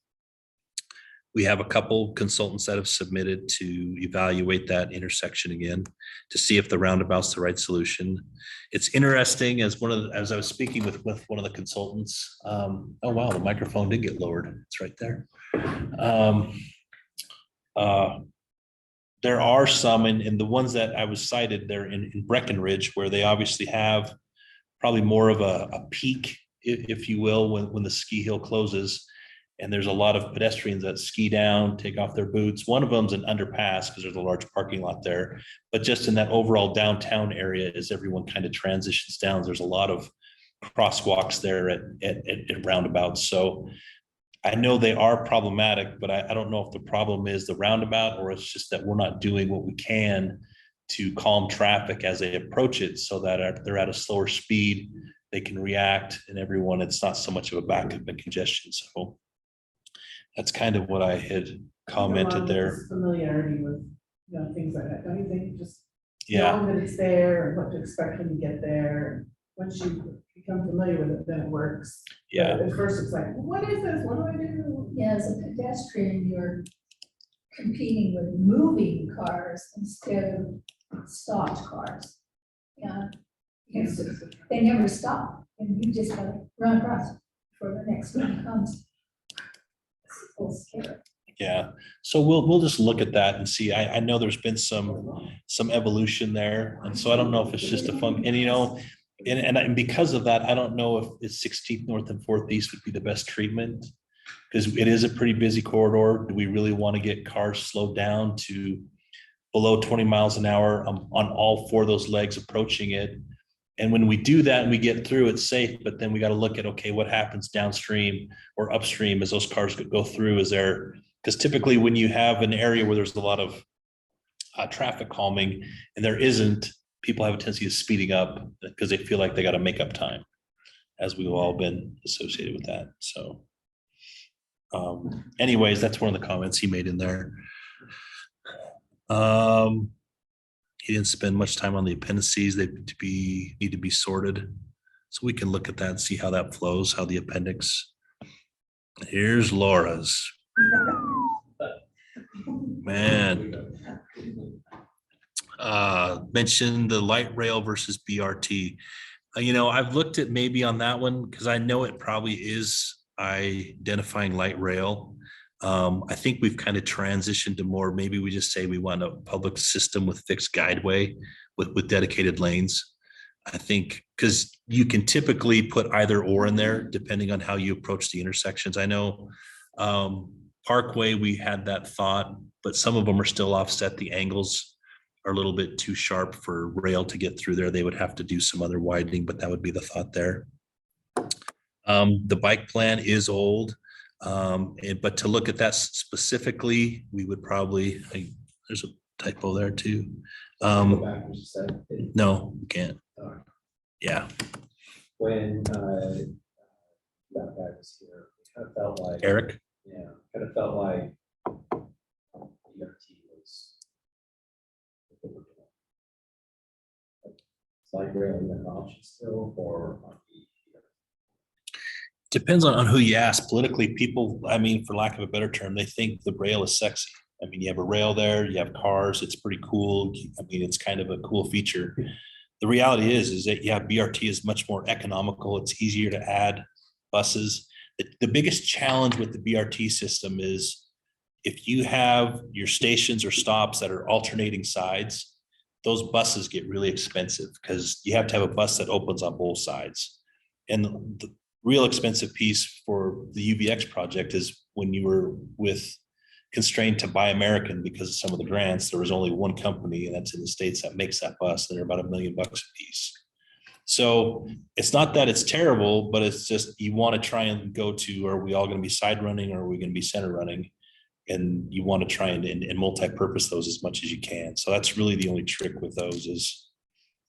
We have a couple consultants that have submitted to evaluate that intersection again, to see if the roundabout's the right solution. It's interesting, as I was speaking with one of the consultants. Oh wow, the microphone did get lowered. It's right there. There are some, and the ones that I was cited there in Breckenridge, where they obviously have probably more of a peak, if you will, when the ski hill closes. And there's a lot of pedestrians that ski down, take off their boots. One of them's an underpass because there's a large parking lot there. But just in that overall downtown area, as everyone kind of transitions down, there's a lot of crosswalks there at roundabouts. So I know they are problematic, but I don't know if the problem is the roundabout, or it's just that we're not doing what we can to calm traffic as they approach it, so that they're at a slower speed, they can react, and everyone, it's not so much of a backup and congestion. So that's kind of what I had commented there. Familiarity with, things like that, don't you think? Just Yeah, knowing that it's there and what to expect when you get there. Once you become familiar with it, then it works. yeah, But at first it's like, what is this? What do I do? Yeah, as a pedestrian, you're competing with moving cars instead of stopped cars. Yeah. Yes, they never stop, and you just gotta run across before the next one comes. It's full scale. yeah. So we'll just look at that and see. I know there's been some evolution there, and so I don't know if it's just a fun, and because of that, I don't know if it's 16th North and 4th East would be the best treatment, because it is a pretty busy corridor. Do we really want to get cars slowed down to below 20 miles an hour on all four of those legs approaching it? And when we do that and we get through, it's safe, but then we got to look at, okay, what happens downstream or upstream as those cars go through? Because typically when you have an area where there's a lot of traffic calming and there isn't, people have a tendency of speeding up because they feel like they got to make up time, as we've all been associated with that. So anyways, that's one of the comments he made in there. He didn't spend much time on the appendices. They need to be sorted. So we can look at that and see how that flows, how the appendix. Here's Laura's. Man. Mentioned the light rail versus BRT. I've looked at maybe on that one because I know it probably is identifying light rail. I think we've kind of transitioned to more, maybe we just say we want a public system with fixed guideway with dedicated lanes. I think because you can typically put either or in there depending on how you approach the intersections. I know Parkway, we had that thought, but some of them are still offset. The angles are a little bit too sharp for rail to get through there. They would have to do some other widening, but that would be the thought there. The bike plan is old. But to look at that specifically, we would probably, there's a typo there too. Go back, what you said. No, we can't. Alright. Yeah, When that guy was here, it kind of felt like. Eric. Yeah, kind of felt like ERT was. light rail even an option still, or? Depends on who you ask. Politically, people, I mean, for lack of a better term, they think the rail is sexy. I mean, you have a rail there, you have cars, it's pretty cool. I mean, it's kind of a cool feature. The reality is that, yeah, BRT is much more economical. It's easier to add buses. The biggest challenge with the BRT system is if you have your stations or stops that are alternating sides, those buses get really expensive because you have to have a bus that opens on both sides. And the real expensive piece for the UBX project is when you were constrained to Buy American because of some of the grants, there was only one company, and that's in the States, that makes that bus. They're about $1 million a piece. So it's not that it's terrible, but it's just, you want to try and go to, are we all going to be side running or are we going to be center running? And you want to try and multi-purpose those as much as you can. So that's really the only trick with those is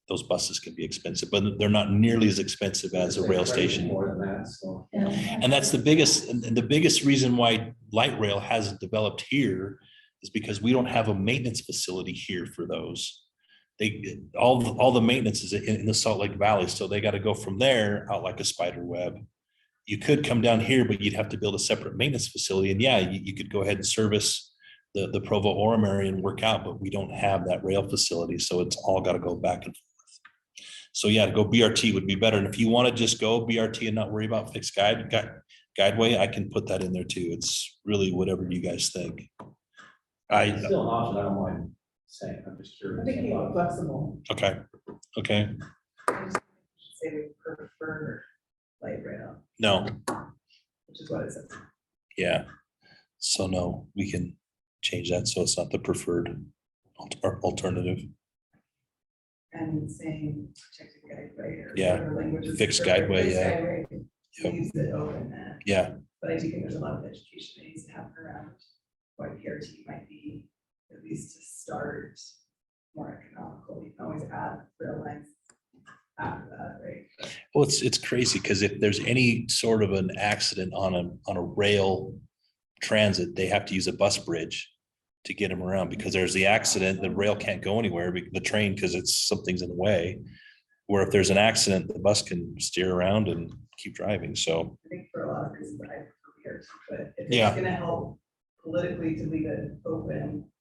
those buses can be expensive, but they're not nearly as expensive as a rail station. More than that, so. And that's the biggest, and the biggest reason why light rail hasn't developed here is because we don't have a maintenance facility here for those. All the maintenance is in the Salt Lake Valley, so they got to go from there out like a spider web. You could come down here, but you'd have to build a separate maintenance facility. And yeah, you could go ahead and service the Provo-Orem area and work out, but we don't have that rail facility. So it's all got to go back and forth. So yeah, to go BRT would be better. And if you want to just go BRT and not worry about fixed guideway, I can put that in there too. It's really whatever you guys think. It's still an option, I don't mind saying, I'm just I curious. think you are flexible. Okay. Say we prefer light rail, No, which is what it says. yeah. So no, we can change that. So it's not the preferred alternative. And saying protected guideway or Yeah, whatever language is fixed preferred, guideway, fixed yeah. guideway, Yep. leaves it open then. Yeah. But I do think there's a lot of education that needs to happen around what PRT might be, at least to start more economical. You can always add rail lines after that, right? But Well, it's crazy because if there's any sort of an accident on a rail transit, they have to use a bus bridge to get them around because there's the accident, the rail can't go anywhere, the train, because something's in the way. Where if there's an accident, the bus can steer around and keep driving. So I think for a lot of reasons, I prefer PRT, but if Yeah. it's gonna help politically to leave it open.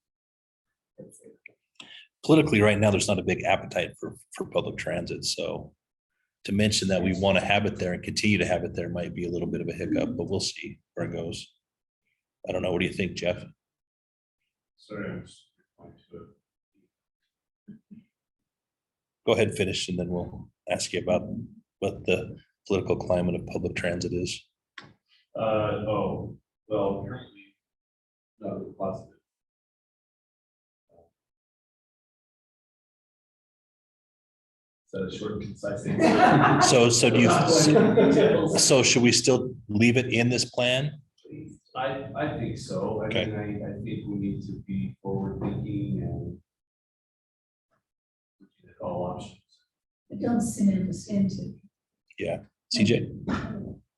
it's- politically right now, there's not a big appetite for public transit. So to mention that we want to have it there and continue to have it there might be a little bit of a hiccup, but we'll see where it goes. I don't know. What do you think, Jeff? Sorry, I'm just replying to it. Go ahead and finish and then we'll ask you about what the political climate of public transit is. Oh, well, currently, not really positive. Is that a short and concise answer? So do you, Details. so should we still leave it in this plan? please. I think so. I Okay. mean, I think we need to be forward thinking and looking at all options. But don't cement us into. CJ?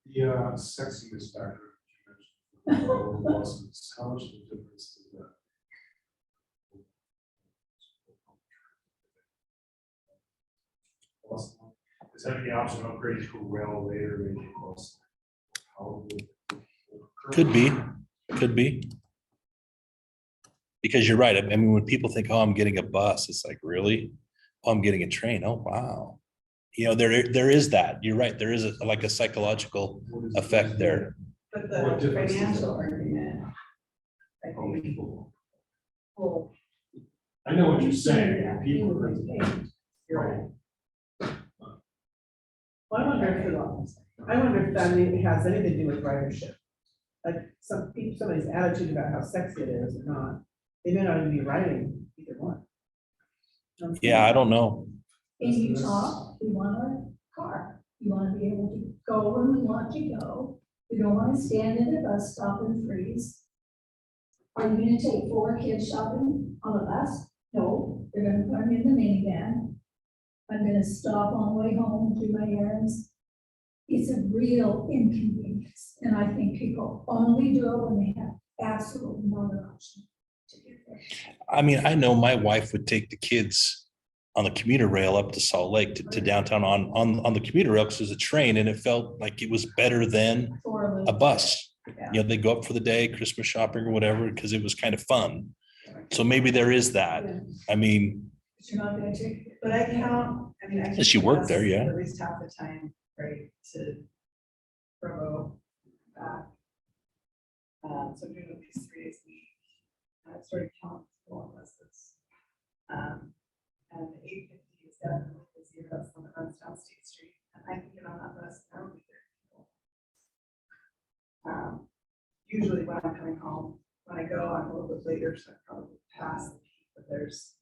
Yeah, sexiness factor. You mentioned for the buses. How much of a difference is that? Is having the option of upgrading to rail later make it cost? Could be. Because you're right. I mean, when people think, oh, I'm getting a bus, it's like, really? Oh, I'm getting a train. Oh, wow. You know, there is that. You're right. There is like a psychological effect there. But What the difference does financial that argument. I think. Well, I know what you're saying. Yeah, People you are. would pay. you're right. Well, I wonder if that has anything to do with ridership. Like somebody's attitude about how sexy it is or not, they may not even be riding either one. Yeah, I don't know. In Utah, we want our car. We want to be able to go when we want to go. We don't want to stand at a bus stop and freeze. Are you gonna take 4 kids shopping on a bus? No, they're gonna put them in the minivan. I'm gonna stop on the way home and do my errands. It's a real inconvenience, and I think people only do it when they have absolutely no other option to get there. I mean, I know my wife would take the kids on the commuter rail up to Salt Lake to downtown on the commuter rail, because there's a train, and it felt like it was better than a bus. You know, they go up for the day, Christmas shopping or whatever, because it was kind of fun. So maybe there is that. I mean, But you're not gonna take. But I count, I mean, I. Unless you work there, yeah. At least half the time, right, to Provo back. So I'm doing at least 3 days a week. I've started counting on buses. And the 850 is definitely busier, that's the one that runs down State Street, and I can get on that bus, and I don't be there. Usually when I'm coming home, when I go, I'm a little bit later, so I probably pass the peak, but there's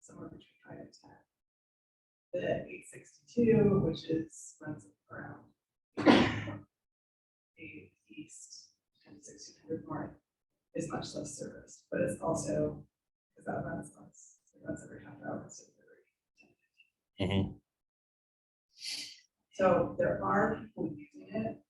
somewhere between 5 and 10. The 862, which is runs around 8 east and 1600 north, is much less serviced, but it's also, because that runs less, so it runs every half hour instead of every 10. mhm. So there are people using it,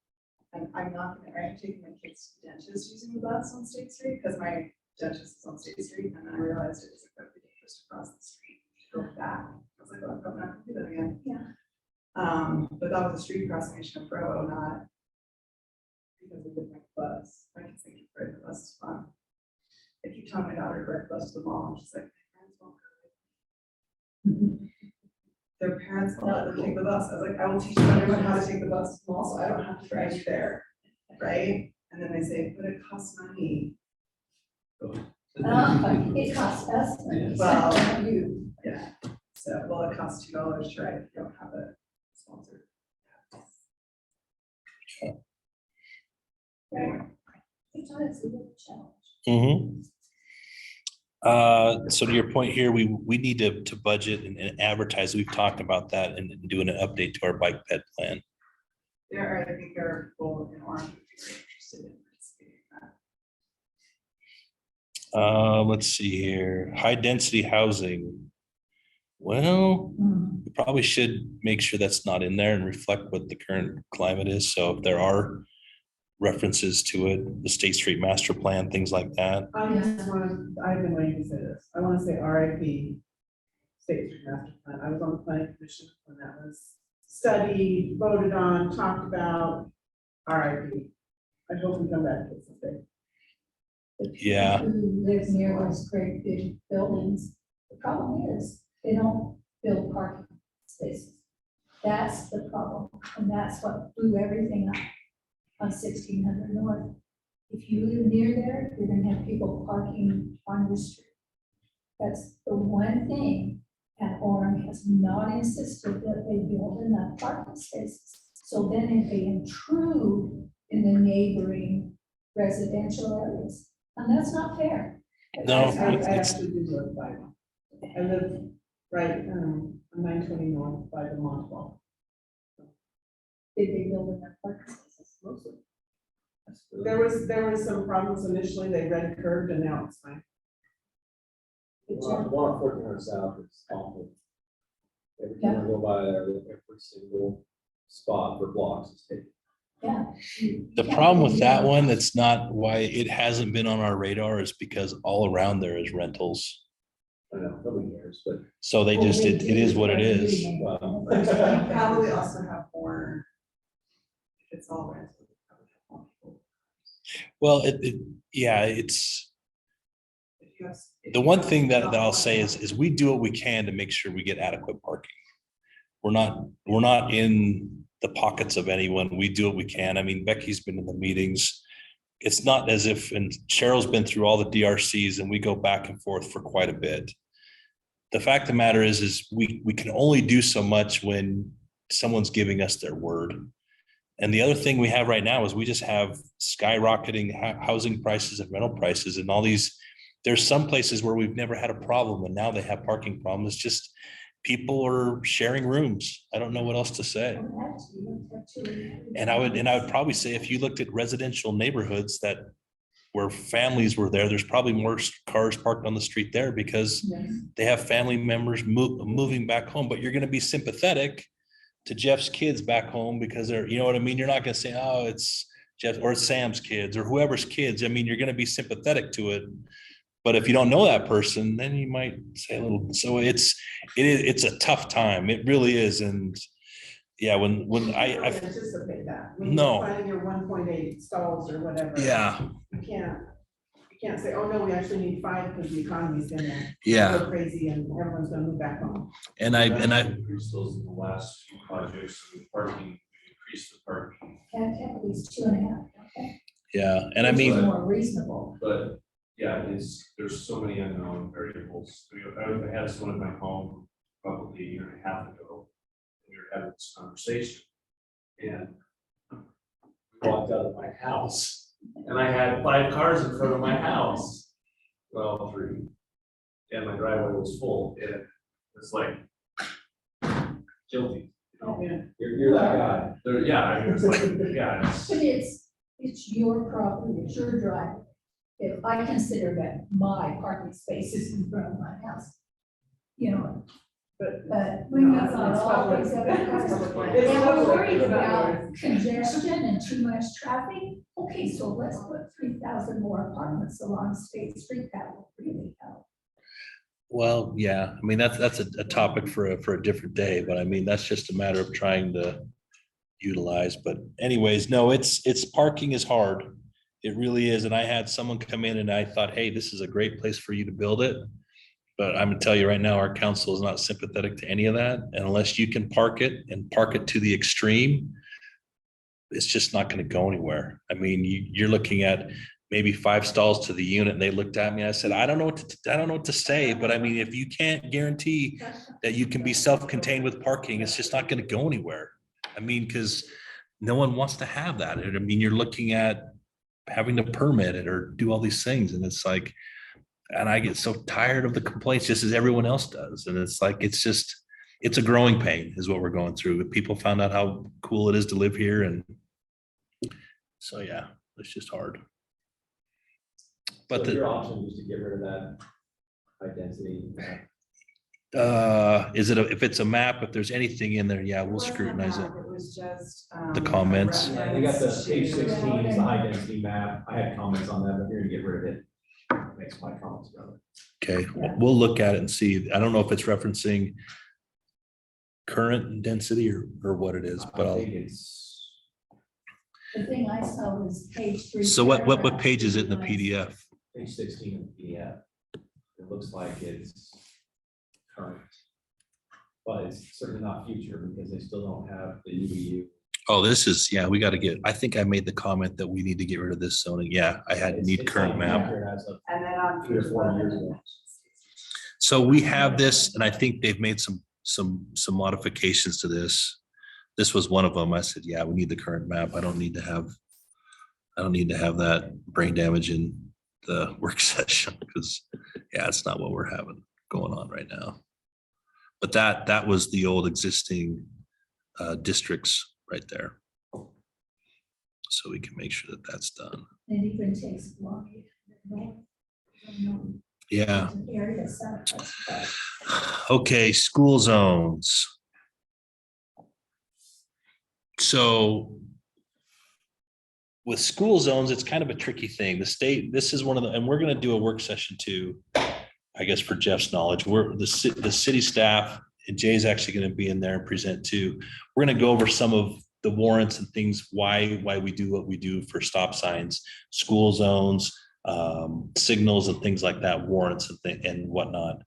and I'm not gonna, I'm taking my kids to the dentist using the bus on State Street, because my dentist is on State Street, and then I realized it was incredibly dangerous to cross the street to go back. I was like, oh, I'm probably not gonna do that again. Yeah. But that was a street crossing issue in Provo, not because we didn't like the bus. My kids think riding the bus is fun. I keep telling my daughter to ride the bus to the mall, and she's like, my parents won't go. Their parents won't let them take the bus. I was like, I will teach everyone how to take the bus to the mall, so I don't have to drive you there, right? And then they say, but it costs money. It costs us money. Well, You. Yeah, so, well, it costs $2 to ride if you don't have a sponsor. Anyway, It's a little challenge. Mhm. So to your point here, we need to budget and advertise. We've talked about that and doing an update to our bike ped plan. I think there are people in Orange who would be very interested in participating in that. Let's see here, high density housing. Well, we probably should make sure that's not in there and reflect what the current climate is. So if there are references to it, the State Street Master Plan, things like that. I just want to, I've been waiting to say this. I want to say RIP, State Street Master Plan. I was on the planning commission when that was studied, voted on, talked about, RIP. I hope we come back to it someday. The people Yeah. Who live near those great big buildings, the problem is, they don't build parking spaces. That's the problem, and that's what blew everything up on 1600 North. If you live near there, you're gonna have people parking on your street. That's the one thing, and Orem has not insisted that they build enough parking spaces. So then if they intrude in the neighboring residential areas, and that's not fair. No, I it's- actually do live by one. I live right, on 920 North by the Montalban. Did they build enough parking spaces? Mostly. There was some problems initially, they red curved and now it's fine. Good Well, job. one on 1400 South is awful. Every time I go by there, every single spot for blocks is taken. Yeah. The problem with that one, that's not why it hasn't been on our radar, is because all around there is rentals. I know, nobody cares, but So they just, it is what it is. Wow. You probably also have more, if it's all rented, you probably have more people. Well, yeah, it's, If you have- if the you one have thing that not I'll one say house. is we do what we can to make sure we get adequate parking. We're not in the pockets of anyone. We do what we can. I mean, Becky's been in the meetings. It's not as if, and Cheryl's been through all the DRCs and we go back and forth for quite a bit. The fact of the matter is we can only do so much when someone's giving us their word. And the other thing we have right now is we just have skyrocketing housing prices and rental prices and all these. There's some places where we've never had a problem and now they have parking problems. It's just people are sharing rooms. I don't know what else to say. And I would probably say if you looked at residential neighborhoods that where families were there, there's probably more cars parked on the street there because they have family members moving back home, but you're going to be sympathetic to Jeff's kids back home because they're, you know what I mean? You're not going to say, oh, it's Jeff or it's Sam's kids or whoever's kids. I mean, you're going to be sympathetic to it, But if you don't know that person, then you might say a little, so it's a tough time. It really is. And yeah, when You can't I, really anticipate that. When you're No. finding your 1.8 stalls or whatever. yeah, You can't say, oh, no, we actually need 5 because the economy's gonna yeah. go crazy and everyone's gonna move back home. And I, Increased those in the last few projects, with parking, we increased the parking. Can't have at least 2.5, okay? yeah, and I Which is mean, more reasonable. But, yeah, there's so many unknown variables. I had someone in my home probably a year and a half ago. We were having this conversation. And we walked out of my house and I had 5 cars in front of my house. Well, 3. And my driveway was full and it's like guilty. You know, Yeah. You're that guy. yeah, I mean, it's like, yeah, it's. But it's your property, it's your drive. If I consider that my parking space is in front of my house, you know, But but. No, that's not it's all public. things that are It's cars. public. And It's we're public. worried It's not about yours. congestion and too much traffic. Okay, so let's put 3,000 more apartments along State Street, that will really help. well, yeah, I mean, that's a topic for a different day, but I mean, that's just a matter of trying to utilize, but anyways, no, it's parking is hard. It really is. And I had someone come in and I thought, hey, this is a great place for you to build it. But I'm gonna tell you right now, our council is not sympathetic to any of that. And unless you can park it and park it to the extreme, it's just not gonna go anywhere. I mean, you're looking at maybe 5 stalls to the unit, and they looked at me, and I said, I don't know what to say, but I mean, if you can't guarantee that you can be self-contained with parking, it's just not gonna go anywhere. I mean, because no one wants to have that. I mean, you're looking at having to permit it or do all these things, and it's like, and I get so tired of the complaints, just as everyone else does. And it's like, it's a growing pain is what we're going through. People found out how cool it is to live here. And so, yeah, it's just hard. But So your option is to get rid of that high density. is it, if it's a map, if there's anything in there, yeah, we'll scrutinize it. It was just. The comments. Yeah, they got the reference page to- 16 is the high density map. I had comments on that, but you're gonna get rid of it. Makes my comments about it. Okay, we'll look at it and see. I don't know if it's referencing current density or what it is, but I I'll. think it's, The thing I saw was page 3. So what paragraph page is it in the 2. PDF? page 16 of the PDF. It looks like it's current. But it's certainly not future because they still don't have the UEU. Oh, this is, yeah, we gotta get, I think I made the comment that we need to get rid of this zoning. Yeah, I had It's- need it's current not map. accurate as of And then on. 3 or 4 years ago. So we have this, and I think they've made some modifications to this. This was one of them. I said, yeah, we need the current map. I don't need to have that brain damage in the work session, because yeah, it's not what we're having going on right now. But that was the old existing districts right there. So we can make sure that that's done. It even takes long. Right? I don't know. Yeah. There's an area set up, but Okay, school zones. So with school zones, it's kind of a tricky thing. The state, this is one of the, and we're gonna do a work session too, I guess for Jeff's knowledge. We're the city staff, and Jay's actually gonna be in there and present too. We're gonna go over some of the warrants and things, why we do what we do for stop signs, school zones, signals and things like that, warrants and whatnot.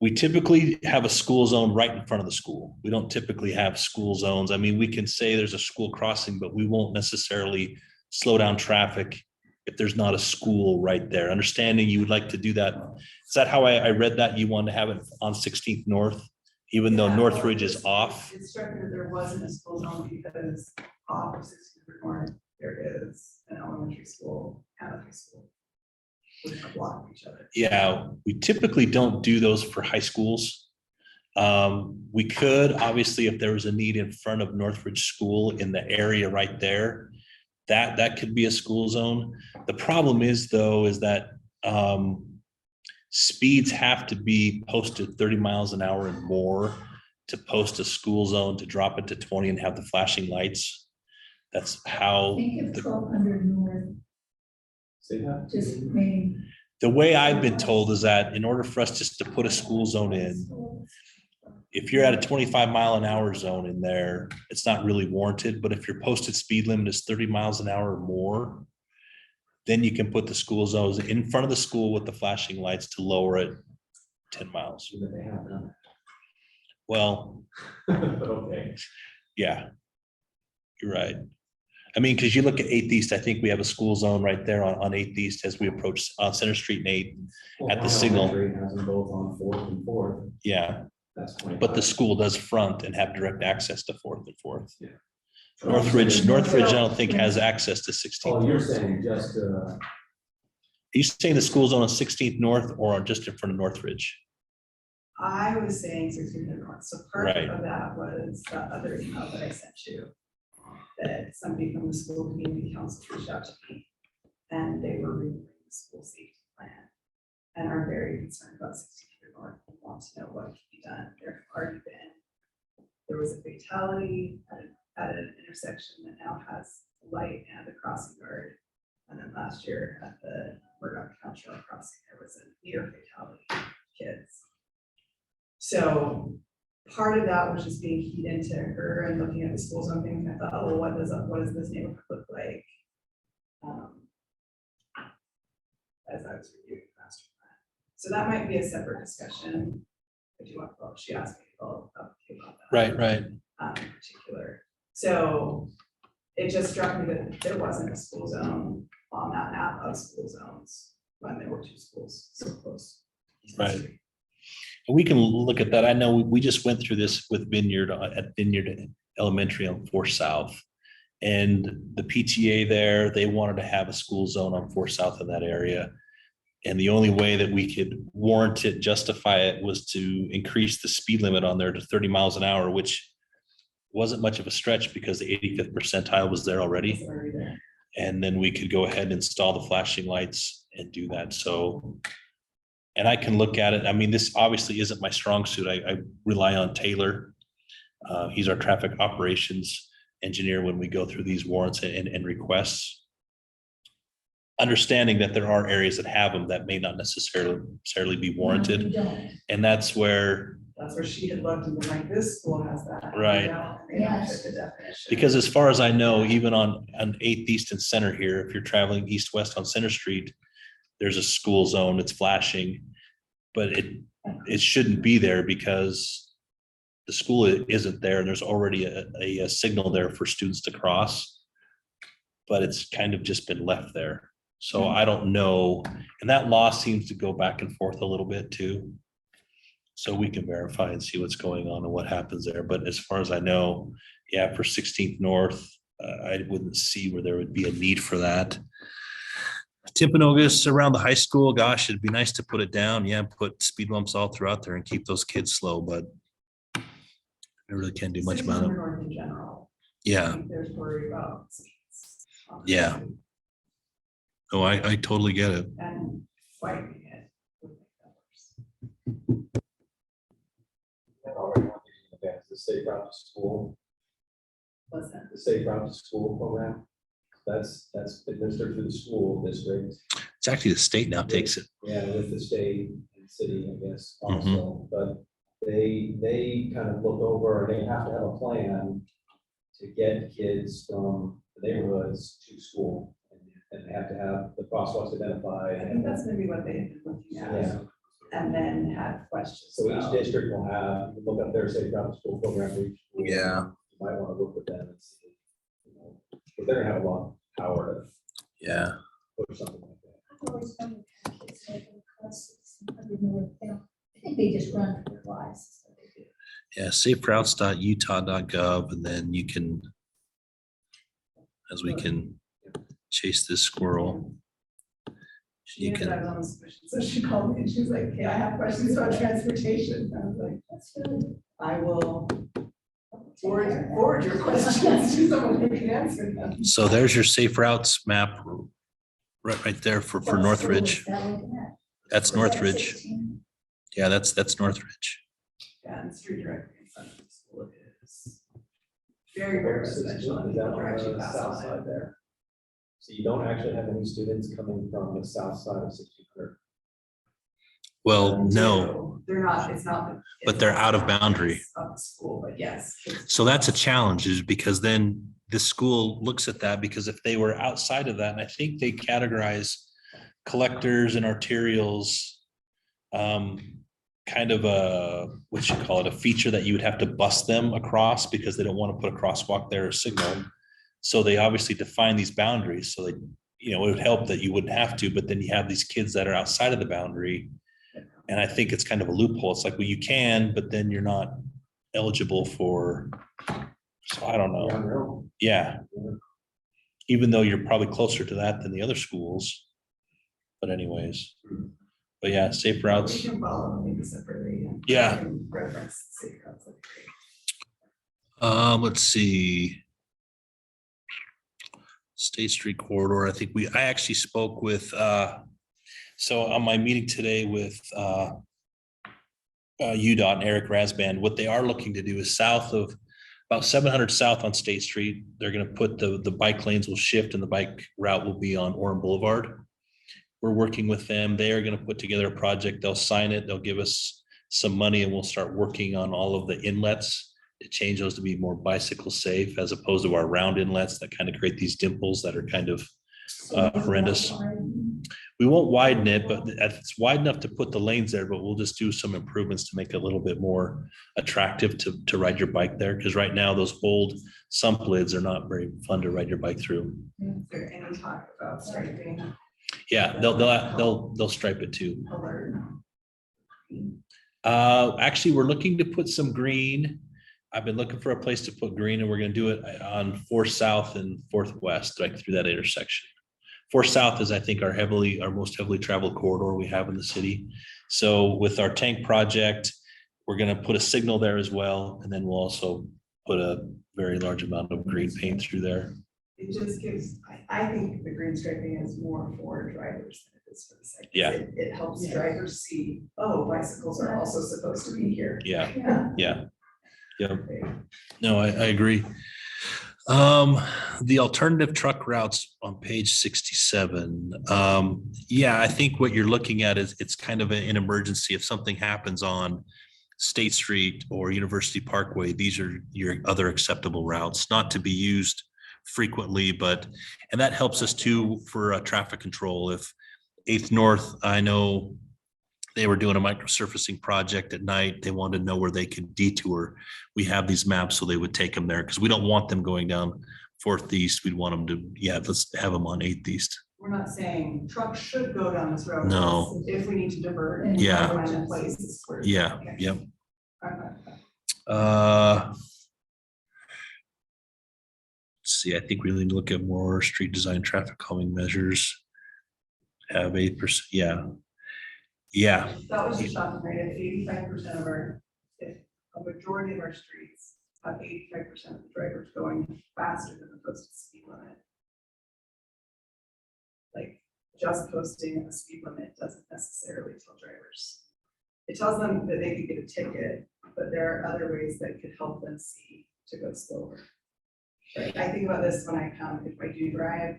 We typically have a school zone right in front of the school. We don't typically have school zones. I mean, we can say there's a school crossing, but we won't necessarily slow down traffic if there's not a school right there. Understanding you would like to do that. Is that how I read that? You want to have it on 16th North, even though Yeah, Northridge well, is off? It struck me that there wasn't a school zone because off of 16th North, there is an elementary school and a high school. Which are blocking each other. Yeah, we typically don't do those for high schools. We could, obviously, if there was a need in front of Northridge School in the area right there, that could be a school zone. The problem is though, is that speeds have to be posted 30 miles an hour and more to post a school zone, to drop it to 20 and have the flashing lights. That's how, think of 1200 north. Say that. just, I mean. The way I've been told is that in order for us just to put a school zone in, if you're at a 25-mile-an-hour zone in there, it's not really warranted, but if your posted speed limit is 30 miles an hour or more, then you can put the school zones in front of the school with the flashing lights to lower it 10 miles. That they have done. Well, But okay. yeah, you're right. I mean, because you look at 8th East, I think we have a school zone right there on 8th East as we approach on Center Street and 8th. Well, At the my signal. elementary has them both on 4th and 4th. Yeah, That's 25. but the school does front and have direct access to 4th and 4th. Yeah. Northridge, I don't think has access to 16th. Oh, you're North. saying just, Are you saying the school's on 16th North or just in front of Northridge? I was saying 16th North, so part Right. of that was the other email that I sent you. That somebody from the school community council reached out to me, and they were reviewing the school safety plan. And are very concerned about 16th North, and want to know what can be done. There was a fatality at an intersection that now has a light and a crossing guard. And then last year at the Murdoch County Trail crossing, there was a near fatality of kids. So part of that was just being keyed into her and looking at the school zone things. And I thought, oh, what does this neighborhood look like? As I was reviewing the master plan. So that might be a separate discussion. If you want, she asked me about that. Right. In particular. So it just struck me that there wasn't a school zone on that map of school zones when there were two schools so close. Right. We can look at that. I know we just went through this with Vineyard at Vineyard Elementary on 4 South. And the PTA there, they wanted to have a school zone on 4 South in that area. And the only way that we could warrant it, justify it, was to increase the speed limit on there to 30 miles an hour, which wasn't much of a stretch because the 85th percentile was there already. It's already there. And then we could go ahead and install the flashing lights and do that. So, and I can look at it. I mean, this obviously isn't my strong suit. I rely on Taylor. He's our traffic operations engineer when we go through these warrants and requests. Understanding that there are areas that have them that may not necessarily be warranted. We don't. And that's where, That's where she had looked and been like, this school has that. Right. You know, and they don't fit the definition. because as far as I know, even on 8th East and Center here, if you're traveling east-west on Center Street, there's a school zone, it's flashing, but it shouldn't be there because the school isn't there and there's already a signal there for students to cross. But it's kind of just been left there. So I don't know. And that law seems to go back and forth a little bit too. So we can verify and see what's going on and what happens there. But as far as I know, yeah, for 16th North, I wouldn't see where there would be a need for that. Timpanogos around the high school, gosh, it'd be nice to put it down. Yeah, put speed bumps all throughout there and keep those kids slow, but I really can't do much about it. 600 North in general. I Yeah, think there's worry about speeds. Yeah. oh, I totally get it. And fighting it. would make that worse. The Safe Route to School, What's that? the Safe Route to School program. That's administered through the school district. It's actually the state now takes it. Yeah, with the state and city, I guess, Mm-hmm. also, but they kind of look over, they have to have a plan to get kids from the neighborhoods to school. And they have to have the crosswalks identified. I think that's maybe what they've been looking at. Yeah. And then had questions. So each about- district will have, you can look up their Safe Route to School program. for each school. Yeah. You might want to work with them and see, you know, but they're gonna have a lot of power Yeah. to push something like that. I've always wondered how kids make them classes. I didn't know what they don't- I think they just run for their lives. That's what they do. Yeah, saferoutes.utah.gov, and then you can, as we can chase this squirrel. She You knew that I can, was on this mission, so she called me and she was like, hey, I have questions about transportation. I was like, That's good. I will Take care of that. forward your questions to someone who can answer them. so there's your safe routes map right there for What school Northridge. is that looking at? That's Is that Northridge. 16? Yeah, that's Northridge. Yeah, and street directly in front of the school is very, very residential. And Is that people are on actually the pass south on side it. there? So you don't actually have any students coming from the south side of 1600. Well, no, They're not, it's not. But they're out of boundary. Of the school, but yes. so that's a challenge, is because then the school looks at that, because if they were outside of that, and I think they categorize collectors and arterials, kind of a, what you call it, a feature that you would have to bus them across, because they don't want to put a crosswalk there or signal. So they obviously define these boundaries, so that, it would help that you wouldn't have to, but then you have these kids that are outside of the boundary. And I think it's kind of a loophole. It's like, well, you can, but then you're not eligible for, so I don't You're on know. your own. Yeah. Even though you're probably closer to that than the other schools. But anyways, but yeah, safe We routes. can follow maybe separately. And Yeah. Reference safe routes. That'd be great. Let's see. State Street corridor, I actually spoke with, so on my meeting today with UDOT and Eric Rasband, what they are looking to do is south of about 700 south on State Street. They're going to put the bike lanes will shift and the bike route will be on Orem Boulevard. We're working with them. They are going to put together a project. They'll sign it. They'll give us some money, and we'll start working on all of the inlets to change those to be more bicycle safe, as opposed to our round inlets that kind of create these dimples that are kind of horrendous. We won't widen it, but it's wide enough to put the lanes there, but we'll just do some improvements to make it a little bit more attractive to ride your bike there. Because right now, those old sump lids are not very fun to ride your bike through. Is there any talk about striping Yeah, they'll stripe it too. alert? Actually, we're looking to put some green. I've been looking for a place to put green, and we're gonna do it on 4th South and 4th West, like through that intersection. 4th South is, I think, our most heavily traveled corridor we have in the city. So with our tank project, we're gonna put a signal there as well, and then we'll also put a very large amount of green paint through there. It just gives, I think the green striping is more for drivers than it is for the cyclists. Yeah. It helps drivers see, oh, bicycles are also supposed to be here. Yeah, Yeah. yeah. No, I agree. The alternative truck routes on page 67. Yeah, I think what you're looking at is it's kind of an emergency. If something happens on State Street or University Parkway, these are your other acceptable routes, not to be used frequently, and that helps us too for traffic control. If 8th North, I know they were doing a microsurfacing project at night. They wanted to know where they could detour. We have these maps, so they would take them there, because we don't want them going down 4th East. We'd want them to, let's have them on 8th East. We're not saying trucks should go down this road. No. If we need to divert. and Yeah. find a place where- Yeah, Okay. yep. Okay. Let's see, I think we need to look at more street design, traffic calming measures. Have 8%, yeah. Yeah, That was just shocking, right? If 85% of if a majority of our streets have 85% of the drivers going faster than the posted speed limit. Like, just posting a speed limit doesn't necessarily tell drivers. It tells them that they could get a ticket, but there are other ways that could help them see to go slower. Right, I think about this when I come, if I do drive,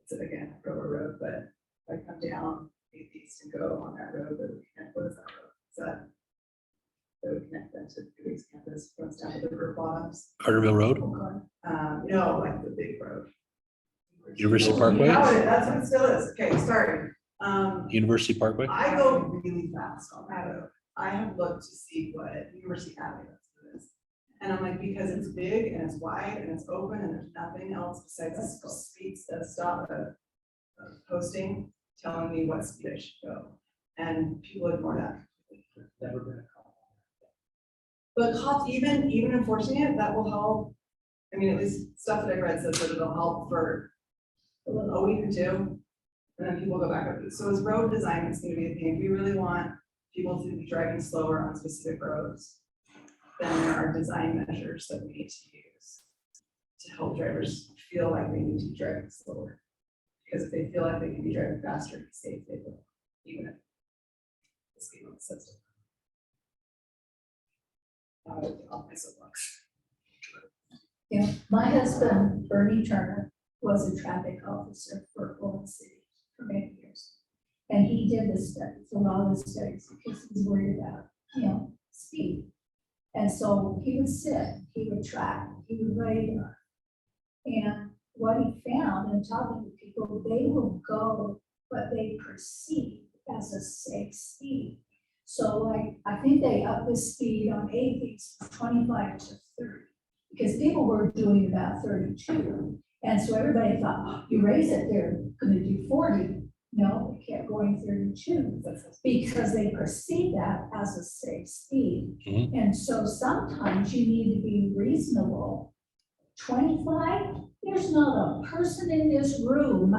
it's again, Grover Road, but if I come down 8th East and go on that road, that would connect, what is that road? Is that would connect them to Dewey's campus, runs down to the river bottoms? Carterville Road, No, like the big road. University Parkway, That's what it still is, okay, sorry. University Parkway. I go really fast on that road. I have looked to see what University Avenue is. And I'm like, because it's big and it's wide and it's open and there's nothing else besides a speeds, a stop, a posting telling me what speed I should go. And people ignore that. Never been a call. But cops, even enforcing it, that will help. I mean, at least stuff that I read says that it'll help for a week or two. And then people go back up. So as road design, it's gonna be a thing. We really want people to be driving slower on specific roads. Then there are design measures that we need to use to help drivers feel like they need to be driving slower. Because if they feel like they can be driving faster and safe, they will, even if the speed limit says it. Off my soapbox. Yeah, my husband, Bernie Turner, was a traffic officer for Old City for many years. And he did the studies, a lot of the studies, because he's worried about, speed. And so he would sit, he would track, he would radar. And what he found in talking to people, they will go what they perceive as a safe speed. So like, I think they upped the speed on 80s from 25 to 30, because people were doing about 32. And so everybody thought, "Oh, you raise it, they're gonna do 40. No, they kept going 32, because they perceive that as a safe speed. Mhm. And so sometimes you need to be reasonable. 25, there's not a person in this room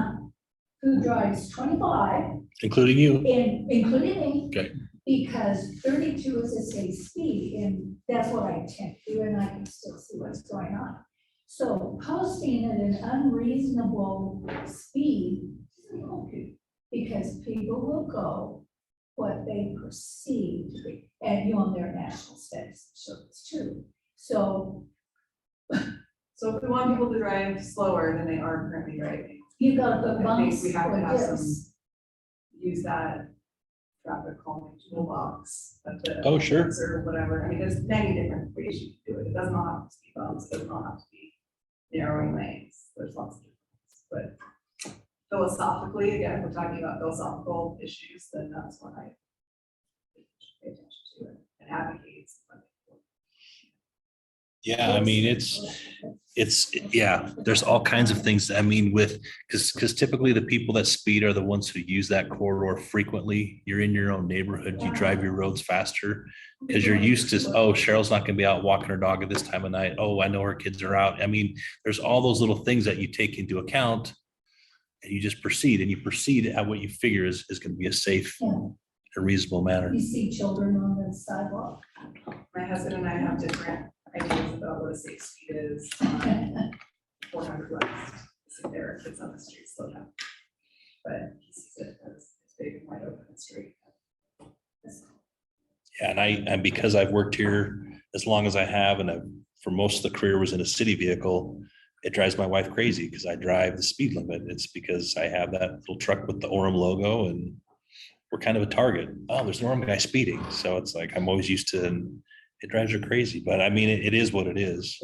who drives 25, Including you. including me. Okay. Because 32 is a safe speed, and that's what I tend to do, and I can still see what's going on. So posting at an unreasonable speed, because people will go what they perceive to be, and their national studies show it's true. So So if we want people to drive slower than they are currently driving, you gotta put I think bumps we have to for have some, this. use that traffic calming toolbox at the. Oh, sure. Or whatever, I mean, there's many different ways you can do it, it does not have to be bumps, it does not have to be narrowing lanes, there's lots of different ways, but philosophically, again, if we're talking about philosophical issues, then that's what I pay attention to it and advocate. Yeah, I mean, there's all kinds of things. I mean, because typically the people that speed are the ones who use that corridor frequently. You're in your own neighborhood, you drive your roads faster because you're used to, oh, Cheryl's not gonna be out walking her dog at this time of night. Oh, I know her kids are out. I mean, there's all those little things that you take into account and you just proceed at what you figure is gonna be a safe, a reasonable manner. You see children on the sidewalk. My husband and I have different ideas about what a safe speed is on 400 West. So there are kids on the street, slow down. But he sees it as it's big and wide open and straight. Yeah, and because I've worked here as long as I have, and for most of the career was in a city vehicle, it drives my wife crazy because I drive the speed limit. It's because I have that little truck with the Orem logo and we're kind of a target. Oh, there's an Orem guy speeding. So it's like, I'm always used to, and it drives her crazy, but I mean, it is what it is.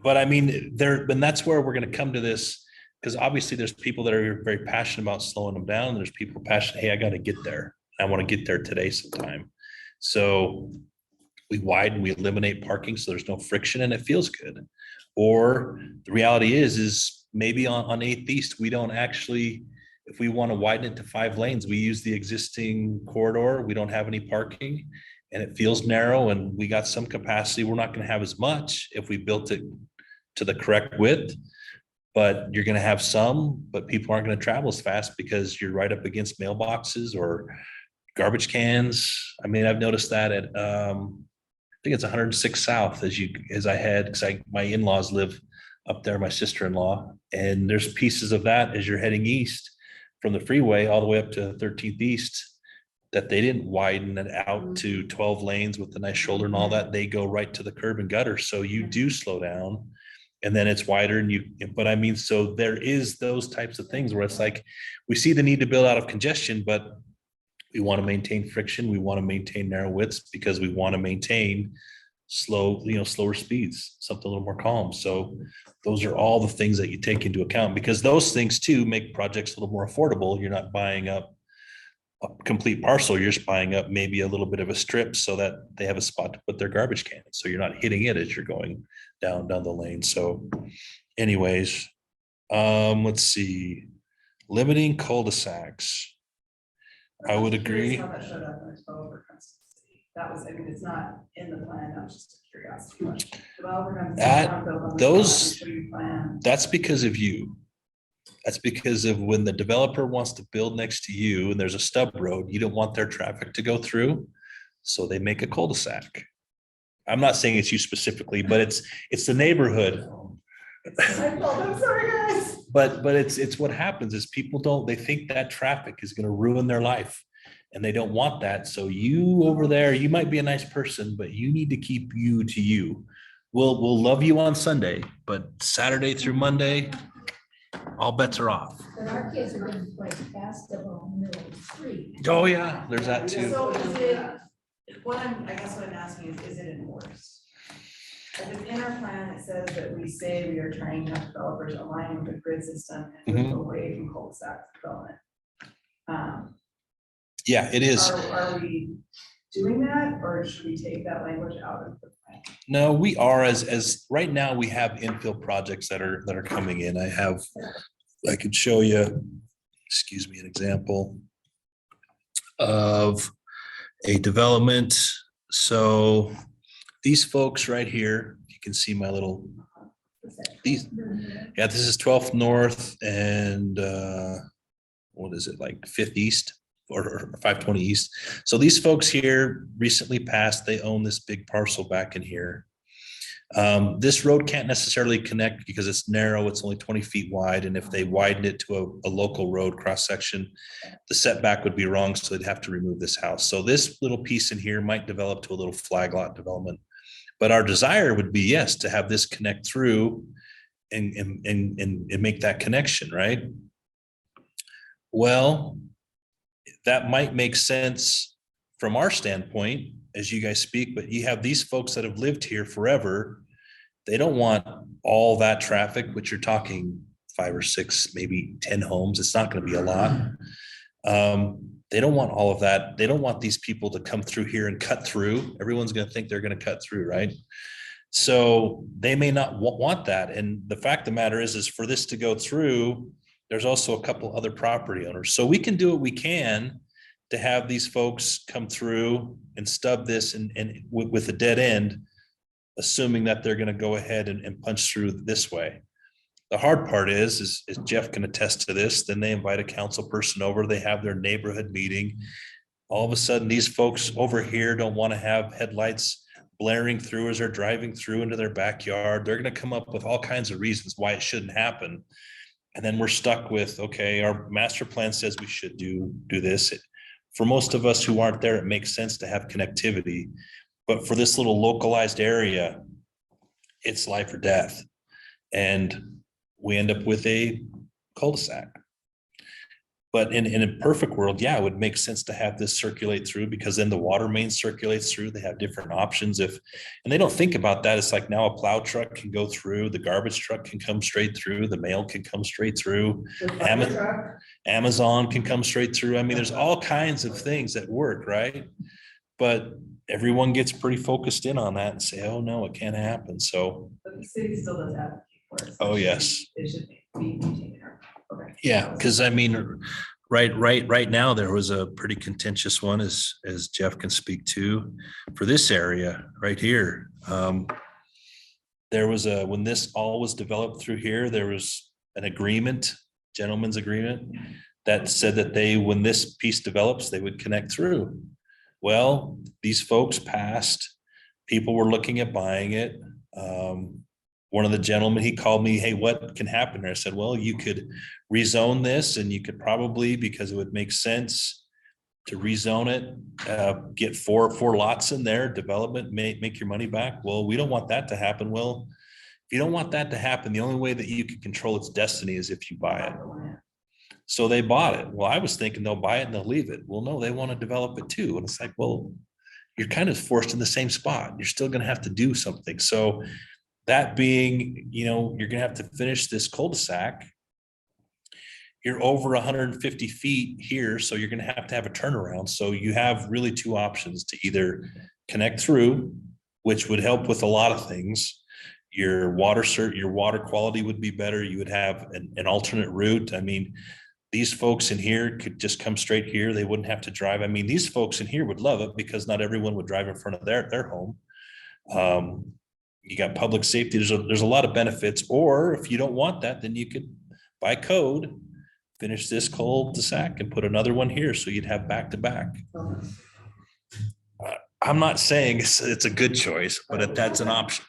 But I mean, and that's where we're going to come to this, because obviously there's people that are very passionate about slowing them down. There's people passionate, hey, I got to get there. I want to get there today sometime. So we widen, we eliminate parking so there's no friction and it feels good. Or the reality is maybe on 8th East, we don't actually, if we want to widen it to 5 lanes, we use the existing corridor. We don't have any parking and it feels narrow and we got some capacity. We're not going to have as much if we built it to the correct width, but you're going to have some, but people aren't going to travel as fast because you're right up against mailboxes or garbage cans. I mean, I've noticed that at, I think it's 106 South as I head, because my in-laws live up there, my sister-in-law, and there's pieces of that as you're heading east from the freeway all the way up to 13th East that they didn't widen it out to 12 lanes with the nice shoulder and all that. They go right to the curb and gutter. So you do slow down and then it's wider but I mean, so there is those types of things where it's like, we see the need to build out of congestion, but we want to maintain friction. We want to maintain narrow widths because we want to maintain slower speeds, something a little more calm. So those are all the things that you take into account, because those things too make projects a little more affordable. You're not buying up a complete parcel. You're just buying up maybe a little bit of a strip so that they have a spot to put their garbage can. So you're not hitting it as you're going down the lane. So anyways, let's see, limiting cul-de-sacs. I would agree. How that showed up in the developer comes to the city. That was, I mean, it's not in the plan, that was just a curiosity. Like, developer comes to the city, wanna build on the those- spot, make sure you plan. That's because of you. That's because of when the developer wants to build next to you and there's a stub road, you don't want their traffic to go through. So they make a cul-de-sac. I'm not saying it's you specifically, but it's the neighborhood. I'm sorry, guys. But it's what happens is people they think that traffic is going to ruin their life and they don't want that. So you over there, you might be a nice person, but you need to keep you to you. we'll love you on Sunday, but Saturday through Monday, all bets are off. But our kids are gonna play basketball in the middle of the street. Oh, yeah, there's that too. So is it, I guess what I'm asking is it enforced? If it's in our plan, it says that we say we are trying to have developers align with the grid system and move away from cul-de-sac development. Yeah, it is. Are we doing that, or should we take that language out of the plan? No, we are as right now we have infill projects that are coming in. I could show you, excuse me, an example of a development. So these folks right here, you can see my little, these, yeah, this is 12th North and what is it, like 5th East or 520 East. So these folks here recently passed, they own this big parcel back in here. This road can't necessarily connect because it's narrow, it's only 20 feet wide. And if they widen it to a local road cross section, the setback would be wrong. So they'd have to remove this house. So this little piece in here might develop to a little flag lot development. But our desire would be, yes, to have this connect through and make that connection, right? Well, that might make sense from our standpoint as you guys speak, but you have these folks that have lived here forever. They don't want all that traffic, which you're talking 5 or 6, maybe 10 homes. It's not going to be a lot. They don't want all of that. They don't want these people to come through here and cut through. Everyone's going to think they're going to cut through, right? So they may not want that. And the fact of the matter is for this to go through, there's also a couple other property owners. So we can do what we can to have these folks come through and stub this and with a dead end, assuming that they're going to go ahead and punch through this way. The hard part is Jeff can attest to this. Then they invite a council person over, they have their neighborhood meeting. All of a sudden, these folks over here don't want to have headlights blaring through as they're driving through into their backyard. They're going to come up with all kinds of reasons why it shouldn't happen. And then we're stuck with, okay, our master plan says we should do this. For most of us who aren't there, it makes sense to have connectivity. But for this little localized area, it's life or death. And we end up with a cul-de-sac. But in a perfect world, yeah, it would make sense to have this circulate through because then the water main circulates through. They have different options. And they don't think about that. It's like now a plow truck can go through, the garbage truck can come straight through, the mail can come straight through, Amazon can come straight through. I mean, there's all kinds of things that work, right? But everyone gets pretty focused in on that and say, oh no, it can't happen. So. But the city still does advocate for it. Oh, yes. It should be maintained. Okay. Yeah, because I mean, right now, there was a pretty contentious one as Jeff can speak to for this area right here. There was when this all was developed through here, there was an agreement, gentleman's agreement that said that when this piece develops, they would connect through. Well, these folks passed, people were looking at buying it. One of the gentlemen, he called me, hey, what can happen there? I said, well, you could rezone this and you could probably, because it would make sense to rezone it, get four lots in there, development, make your money back. Well, we don't want that to happen. Well, if you don't want that to happen, the only way that you can control its destiny is if you buy it. So they bought it. Well, I was thinking they'll buy it and they'll leave it. Well, no, they want to develop it too. And it's like, well, you're kind of forced in the same spot. You're still going to have to do something. So that being, you're going to have to finish this cul-de-sac. You're over 150 feet here, so you're going to have a turnaround. So you have really two options to either connect through, which would help with a lot of things. Your water quality would be better. You would have an alternate route. I mean, these folks in here could just come straight here. They wouldn't have to drive. I mean, these folks in here would love it because not everyone would drive in front of their home. You got public safety. There's a lot of benefits. Or if you don't want that, then you could, by code, finish this cul-de-sac and put another one here. So you'd have back to back. I'm not saying it's a good choice, but that's an option.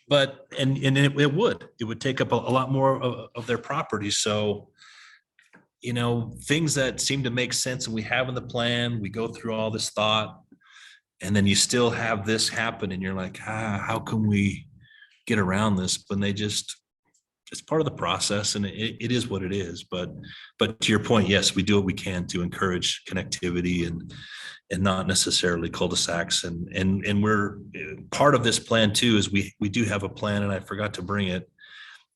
But, and it would take up a lot more of their property. So, things that seem to make sense and we have in the plan, we go through all this thought. And then you still have this happen and you're like, how can we get around this? When they just, it's part of the process and it is what it is. But to your point, yes, we do what we can to encourage connectivity and not necessarily cul-de-sacs. And we're, part of this plan too, is we do have a plan, and I forgot to bring it,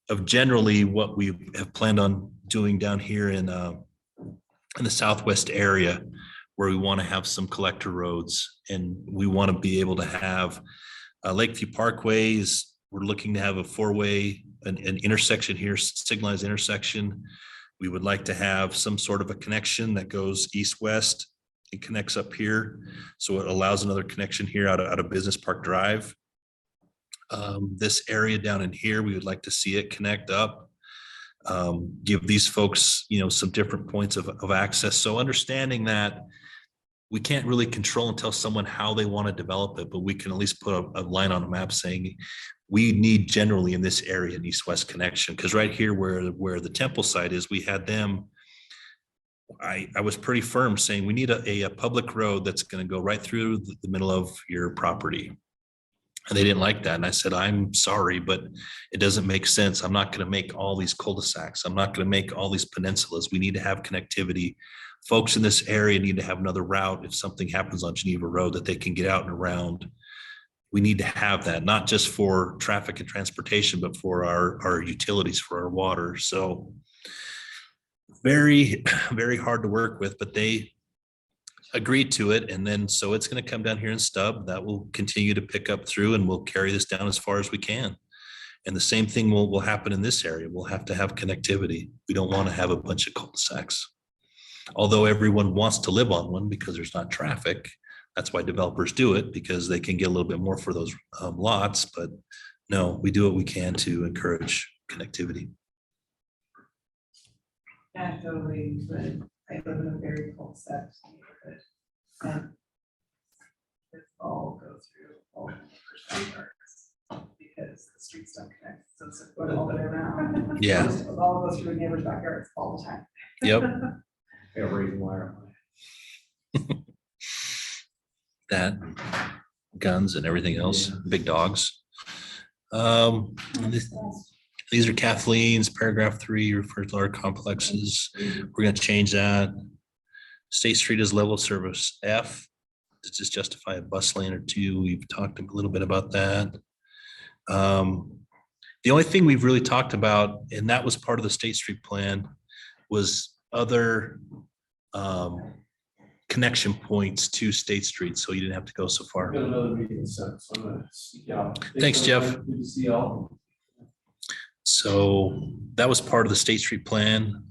of generally what we have planned on doing down here in the southwest area, where we want to have some collector roads, and we want to be able to have Lakeview Parkways. We're looking to have a four-way, an intersection here, signalized intersection. We would like to have some sort of a connection that goes east-west and connects up here. So it allows another connection here out of Business Park Drive. This area down in here, we would like to see it connect up. Give these folks, some different points of access. So understanding that we can't really control and tell someone how they want to develop it, but we can at least put a line on a map saying we need generally in this area an east-west connection. Because right here where the Temple site is, we had them. I was pretty firm saying we need a public road that's going to go right through the middle of your property. And they didn't like that. And I said, I'm sorry, but it doesn't make sense. I'm not going to make all these cul-de-sacs. I'm not going to make all these peninsulas. We need to have connectivity. Folks in this area need to have another route if something happens on Geneva Road that they can get out and around. We need to have that, not just for traffic and transportation, but for our utilities, for our water. So very, very hard to work with, but they agreed to it. And then, so it's going to come down here in Stub. That will continue to pick up through, and we'll carry this down as far as we can. And the same thing will happen in this area. We'll have to have connectivity. We don't want to have a bunch of cul-de-sacs. Although everyone wants to live on one because there's not traffic. That's why developers do it, because they can get a little bit more for those lots. But no, we do what we can to encourage connectivity. Anecdotally, but I live in a very cul-de-sac neighborhood. And it's all go through all the neighbors' backyards because the streets don't connect. So it's going all the way around. Yeah. It all goes through neighbors' backyards all the time. Yep. Got a raised wire. That, guns and everything else, big dogs. These are Kathleen's paragraph 3, refers to our complexes. We're going to change that. State Street is level service F. Does this justify a bus lane or 2? We've talked a little bit about that. The only thing we've really talked about, and that was part of the State Street plan, was other connection points to State Street, so you didn't have to go so far. Got another meeting set, so I'm gonna sneak out. Thanks, Jeff. Good to see y'all. So that was part of the State Street plan.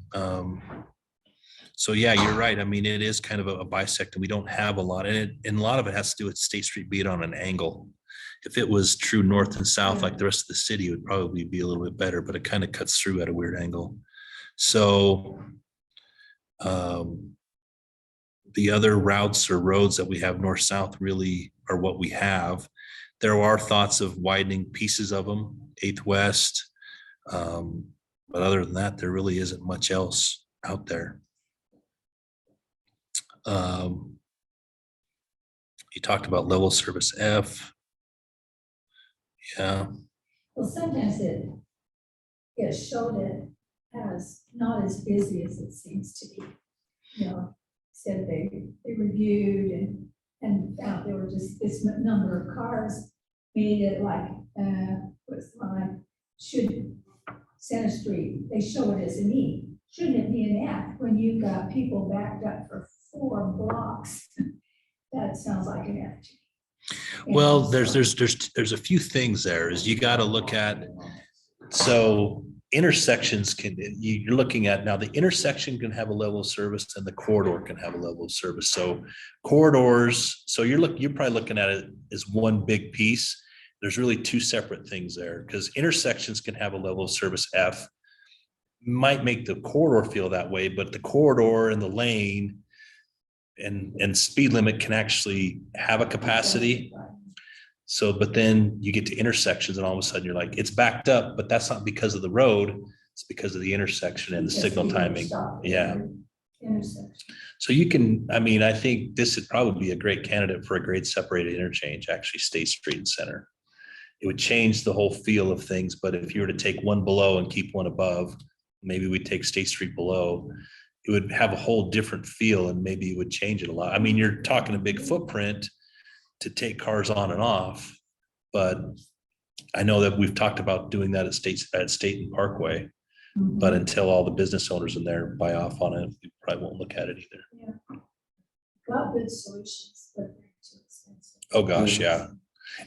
So yeah, you're right. I mean, it is kind of a bisect, and we don't have a lot, and a lot of it has to do with State Street being on an angle. If it was true north and south like the rest of the city, it would probably be a little bit better, but it kind of cuts through at a weird angle. So the other routes or roads that we have north-south really are what we have. There are thoughts of widening pieces of them, 8th West. But other than that, there really isn't much else out there. You talked about level service F. Yeah, Well, sometimes it showed it as not as busy as it seems to be. Said they reviewed and found there were just this number of cars, made it like, what's the line? Should Center Street, they show it as an E. Shouldn't it be an F when you've got people backed up for 4 blocks? That sounds like an F to me. well, there's a few things there. Is you got to look at, so intersections you're looking at now, the intersection can have a level of service and the corridor can have a level of service. So corridors, so you're probably looking at it as one big piece. There's really 2 separate things there, because intersections can have a level of service F. Might make the corridor feel that way, but the corridor and the lane and speed limit can actually have a capacity. So, but then you get to intersections and all of a sudden you're like, it's backed up, but that's not because of the road. It's because of the intersection and the signal timing. Yeah. Intersection. So you can, I mean, I think this would probably be a great candidate for a grade separated interchange, actually State Street and Center. It would change the whole feel of things, but if you were to take one below and keep one above, maybe we take State Street below, it would have a whole different feel and maybe it would change it a lot. I mean, you're talking a big footprint to take cars on and off, but I know that we've talked about doing that at State and Parkway, but until all the business owners in there buy off on it, we probably won't look at it either. Got good solutions, but they're too expensive. Oh, gosh, yeah.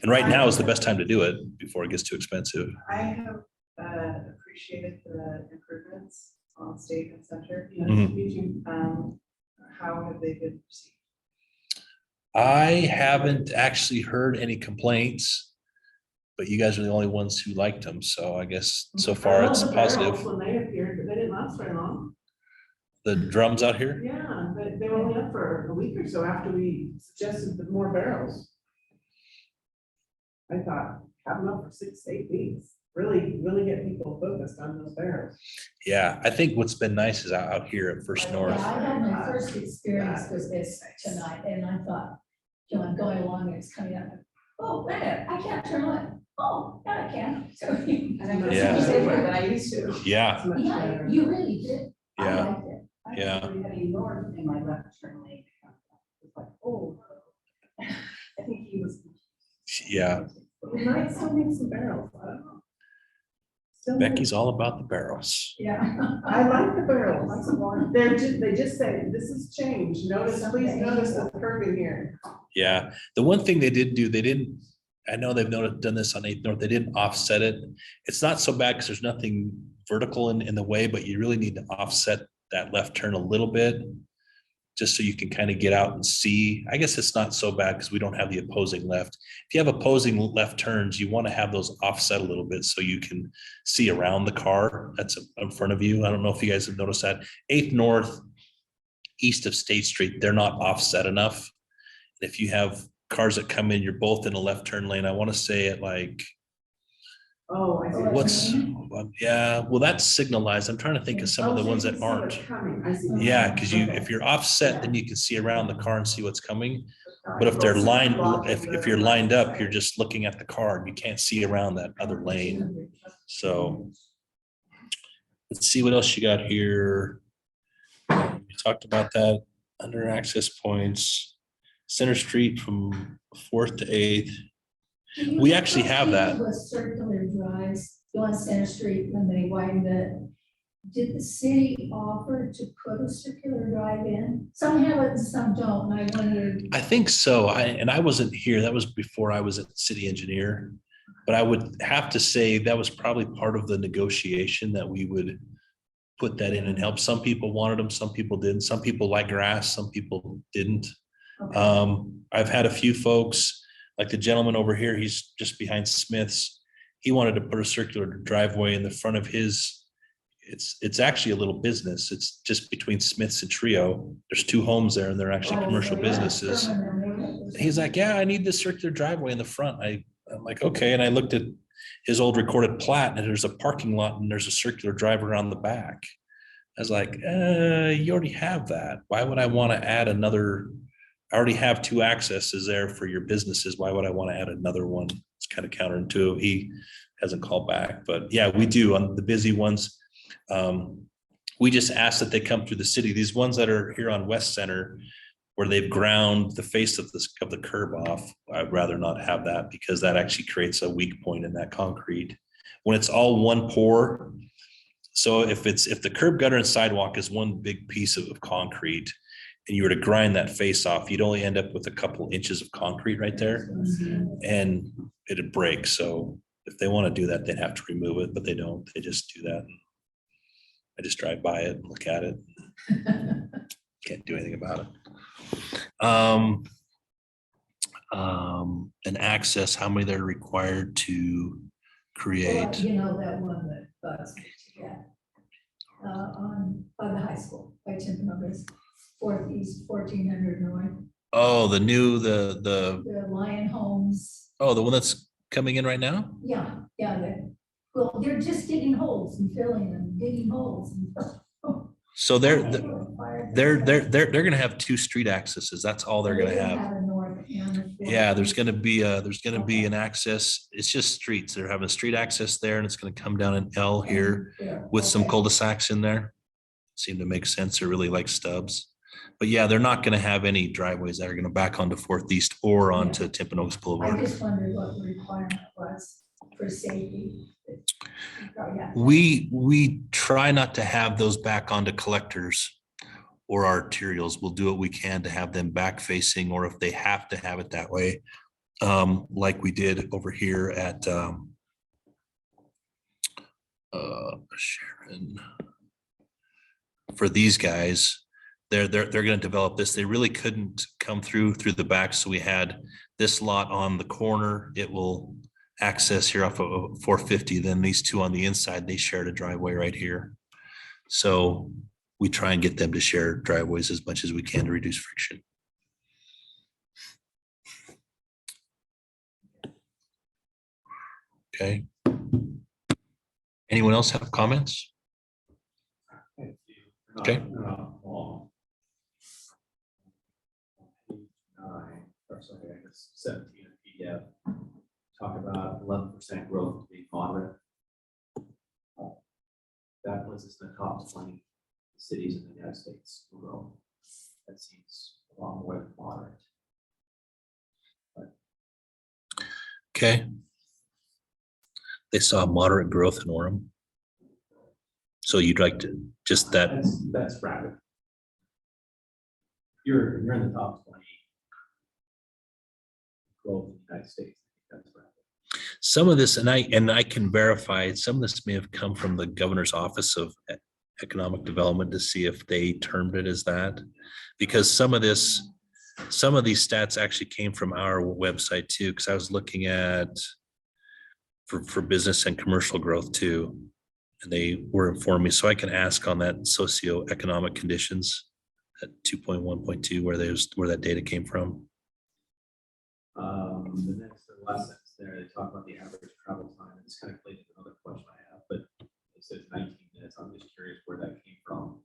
And right now is the best time to do it before it gets too expensive. I have appreciated the improvements on State and Center. Mhm. How have they been received? I haven't actually heard any complaints, but you guys are the only ones who liked them, so I guess so far it's positive. When they appeared, but they didn't last very long. The drums out here? Yeah, but they were only up for a week or so after we suggested the more barrels. I thought, have them up for 6 to 8 weeks, really get people focused on those barrels. Yeah, I think what's been nice is out here at First North. Yeah, I had my first experience with this tonight, and I thought, you know, I'm going along and it's coming up. Oh, wait a minute, I can't turn on. Oh, yeah, I can. So, And I'm gonna Yeah. say safer than I used to. Yeah, It's much yeah, better. you really did. I yeah, liked it. yeah. Heading north in my left turn lane. It's like, oh. I think he was. Yeah. We might still need some barrels, I don't know. Still need- Becky's all about the barrels. Yeah. I like the barrels. They just say, this is change. Notice, please notice the curving here. Yeah, the one thing they did do, they didn't, I know they've done this on 8th North, they didn't offset it. It's not so bad because there's nothing vertical in the way, but you really need to offset that left turn a little bit, just so you can kind of get out and see. I guess it's not so bad because we don't have the opposing left. If you have opposing left turns, you want to have those offset a little bit so you can see around the car that's in front of you. I don't know if you guys have noticed that. 8th North, east of State Street, they're not offset enough. If you have cars that come in, you're both in a left turn lane. I want to say it like, Oh, I see. what you what's, mean. yeah, well, that's signalized. I'm trying to think of some of Oh, the so ones you that can see what's aren't. coming. I see what you Yeah, mean. because you, Okay. if you're offset, then you can see around the car and see what's coming. But if they're lined, if you're lined up, you're just looking at the car and you can't see around that other lane. So let's see what else you got here. We talked about that under access points, Center Street from 4th to 8th. We actually have that. With circular drives, go on Center Street when they widened it. Did the city offer to put a circular drive in? Some have it and some don't, and I wondered. I think so. I wasn't here. That was before I was a city engineer. But I would have to say that was probably part of the negotiation that we would put that in and help. Some people wanted them, some people didn't. Some people like grass, some people didn't. I've had a few folks, like the gentleman over here, he's just behind Smith's. He wanted to put a circular driveway in the front of his. It's actually a little business. It's just between Smith's and Trio. There's 2 homes there and they're actually commercial businesses. And he's like, yeah, I need this circular driveway in the front. I'm like, okay. And I looked at his old recorded plat and there's a parking lot and there's a circular drive around the back. I was like, you already have that. Why would I want to add another? I already have 2 accesses there for your businesses. Why would I want to add another one? It's kind of counterintuitive. He hasn't called back, but yeah, we do on the busy ones. We just ask that they come through the city. These ones that are here on West Center, where they've ground the face of the curb off, I'd rather not have that because that actually creates a weak point in that concrete. When it's all one pour, so if the curb gutter and sidewalk is one big piece of concrete, and you were to grind that face off, you'd only end up with a couple inches of concrete right there, and it'd break. So if they want to do that, they'd have to remove it, but they don't. They just do that. I just drive by it and look at it. Can't do anything about it. An access, how many they're required to create. You know, that one that bugs me to death. By the high school, by Timpanogos, 4th East, 1400 North, Oh, the new, the Lion Homes. oh, the one that's coming in right now? Yeah, well, they're just digging holes and filling them, digging holes. And So they're, They required they're gonna have two street accesses. That's all they're gonna have. a north and a south. Yeah, there's gonna be an access. It's just streets. They're having a street access there and it's gonna come down an L here with some cul-de-sacs in there. Seem to make sense. They're really like stubs. But yeah, they're not gonna have any driveways that are gonna back onto Fourth East or onto Timpanogos I Boulevard. just wondered what the requirement was for safety. Oh, yeah. We try not to have those back onto collectors or arterials. We'll do what we can to have them back facing, or if they have to have it that way. Like we did over here at Sharon. For these guys, they're gonna develop this. They really couldn't come through the back, so we had this lot on the corner. It will access here off of 450. Then these two on the inside, they shared a driveway right here. So we try and get them to share driveways as much as we can to reduce friction. Okay. Anyone else have comments? Okay. Or sorry, I guess 17 PDF, talk about 11% growth being moderate. That puts us in the top 20 cities in the United States for growth. That seems a lot more than moderate. Okay. They saw moderate growth in Orem. So you'd like to just that, That's rapid. You're in the top 20 growth in the United States. That's rapid. some of this, and I can verify, some of this may have come from the governor's office of economic development to see if they termed it as that. Because some of these stats actually came from our website too, because I was looking at for business and commercial growth too. And they were informing me, so I can ask on that socioeconomic conditions at 2.1.2 where that data came from. The last sentence there, they talk about the average travel time, and it's kind of played into another question I have, but it says 19 minutes. I'm just curious where that came from.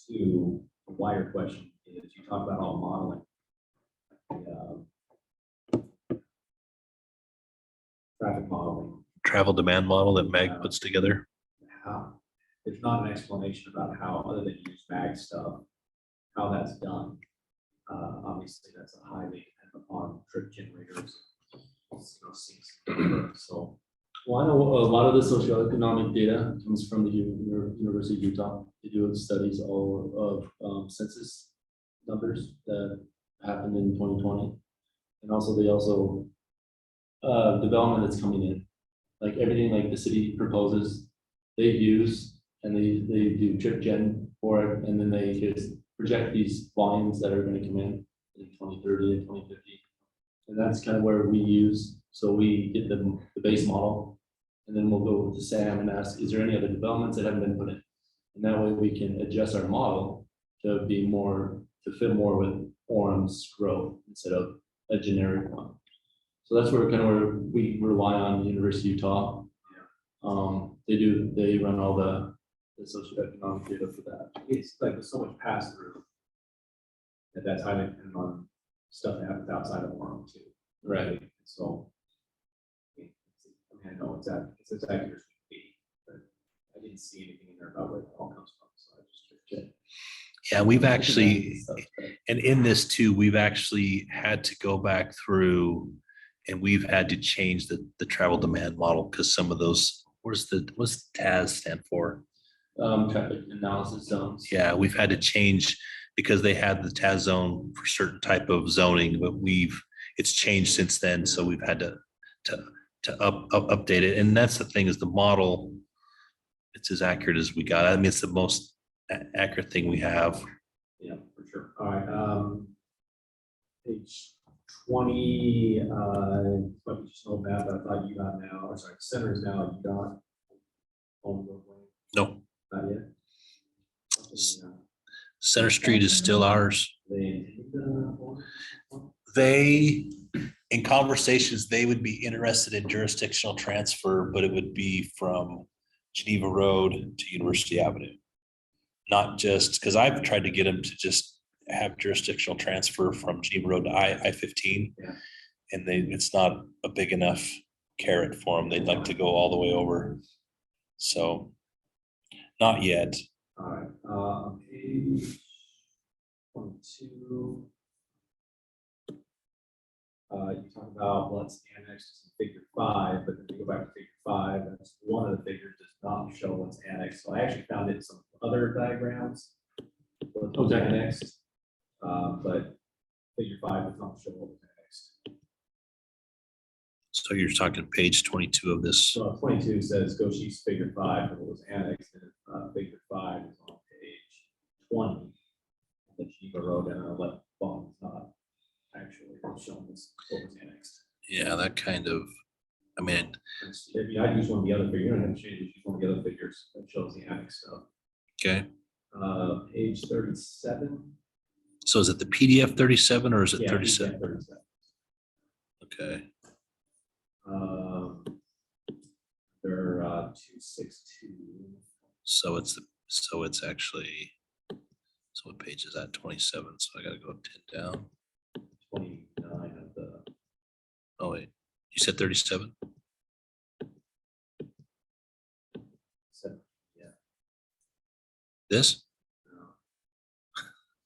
To a wider question is, you talk about all modeling. Traffic modeling. Travel demand model that Meg puts together. How, there's not an explanation about how, other than use mag stuff, how that's done. Obviously, that's a highly dependent upon trip generators. So, Well, I know a lot of the socioeconomic data comes from the University of Utah. They do studies all of census numbers that happened in 2020. And also they development that's coming in, like everything like the city proposes, they use, and they do trip gen for it, and then they just project these volumes that are going to come in 2030 and 2050. And that's kind of where we use. So we get the base model, and then we'll go to Sam and ask, is there any other developments that haven't been put in? And that way we can adjust our model to be more, to fit more with Orem's growth instead of a generic one. So that's where we rely on the University of Utah. They run all the socioeconomic data for that. it's like there's so much pass through. That's highly dependent on stuff that happens outside of Orem too. Right. So. I know it's as accurate as it can be, but I didn't see anything in there about where it all comes from, so I just checked. Yeah, we've actually, and in this too, we've actually had to go back through and we've had to change the travel demand model because some of those, what's TAS stand for? Traffic analysis zones. Yeah, we've had to change because they had the TAS zone for certain type of zoning, but it's changed since then. So we've had to update it. And that's the thing, is the model, it's as accurate as we got. I mean, it's the most accurate thing we have. Yeah, for sure. All right, page 20, but you just know that, but I thought you got now, or sorry, center is now, you got. No, Not yet. Center Street is still ours. They, In conversations, they would be interested in jurisdictional transfer, but it would be from Geneva Road to University Avenue. not just, because I've tried to get them to just have jurisdictional transfer from Geneva Road to I-15. Yeah. And it's not a big enough carrot for them. They'd like to go all the way over. So, not yet. All right, page 22. You talk about what's annexed to figure 5, but then you go back to figure 5, that's one of the figures does not show what's annexed. So I actually found it in some other diagrams. What's Okay. annexed, but figure 5 does not show what was annexed. So you're talking page 22 of this. So 22 says go sheets figure 5, but what was annexed, and figure 5 is on page 20. The Geneva Road and our left bottom is not actually showing this what was annexed. Yeah, that kind of, I mean, If you, I'd use one of the other figures, you don't have to change it, use one of the other figures that shows the annex stuff. okay. Page 37. So is it the PDF 37 or is it Yeah, 37? yeah, 37. Okay. They're 262. So it's actually, so what page is that? 27. So I gotta go 10 down. 29 of the, Oh, wait, you said 37? This?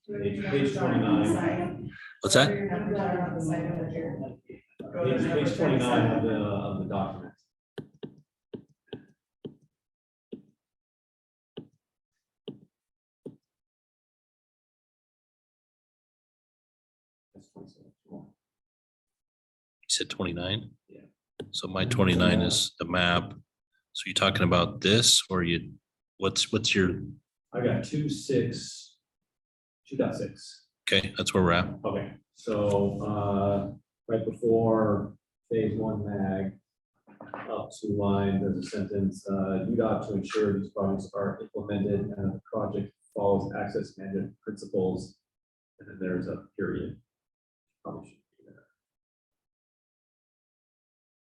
Page 29. What's that? Page 29 of the document. That's 27. You said 29? Yeah. So my 29 is the map. So you're talking about this or what's your, I got 2.6. okay, that's where we're at. Okay, so, right before phase 1 mag, up 2 lines, there's a sentence, UDOT to ensure these projects are implemented and the project follows access management principles. And then there's a period. Probably should be there.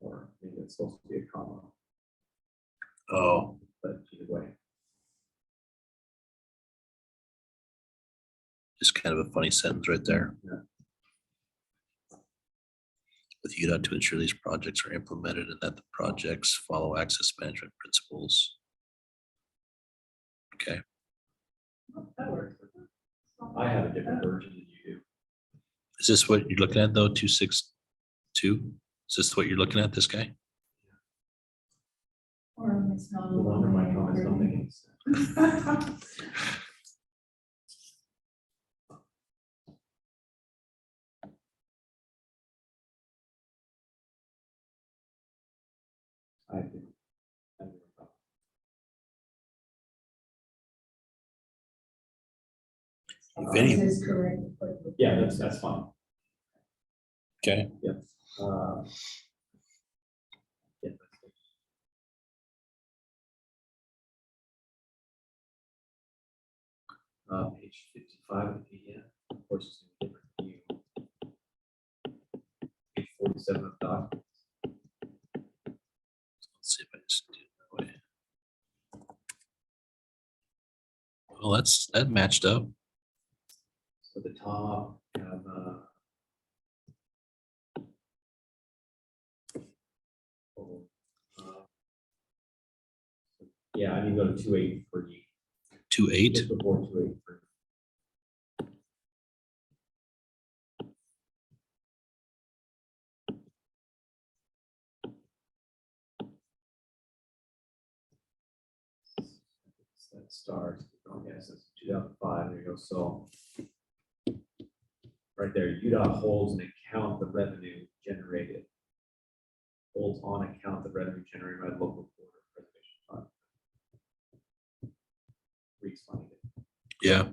Or maybe it's supposed to be a comma, Oh, but either way. just kind of a funny sentence right there. Yeah. With UDOT to ensure these projects are implemented and that the projects follow access management principles. Okay, That works. I have a different version than you do. is this what you're looking at though? 262? Is this what you're looking at, this guy? Or it's not. No wonder my comments don't make any sense. I think. If any- It is correct. Yeah, that's fine. Okay, Yep. Yeah, that's good. Page 55 of the PDF, of course, it's a different view. Page 47 of the document. let's see if I just do it that way. Well, that matched up. So the top, you have, yeah, I need to go to 283. 2.8. Just before 283. That starts, oh yes, it's 2005, there you go, so. Right there, UDOT holds an account the revenue generated. Holds on account the revenue generated by local board of preservation fund. Reed's funding it. Yeah,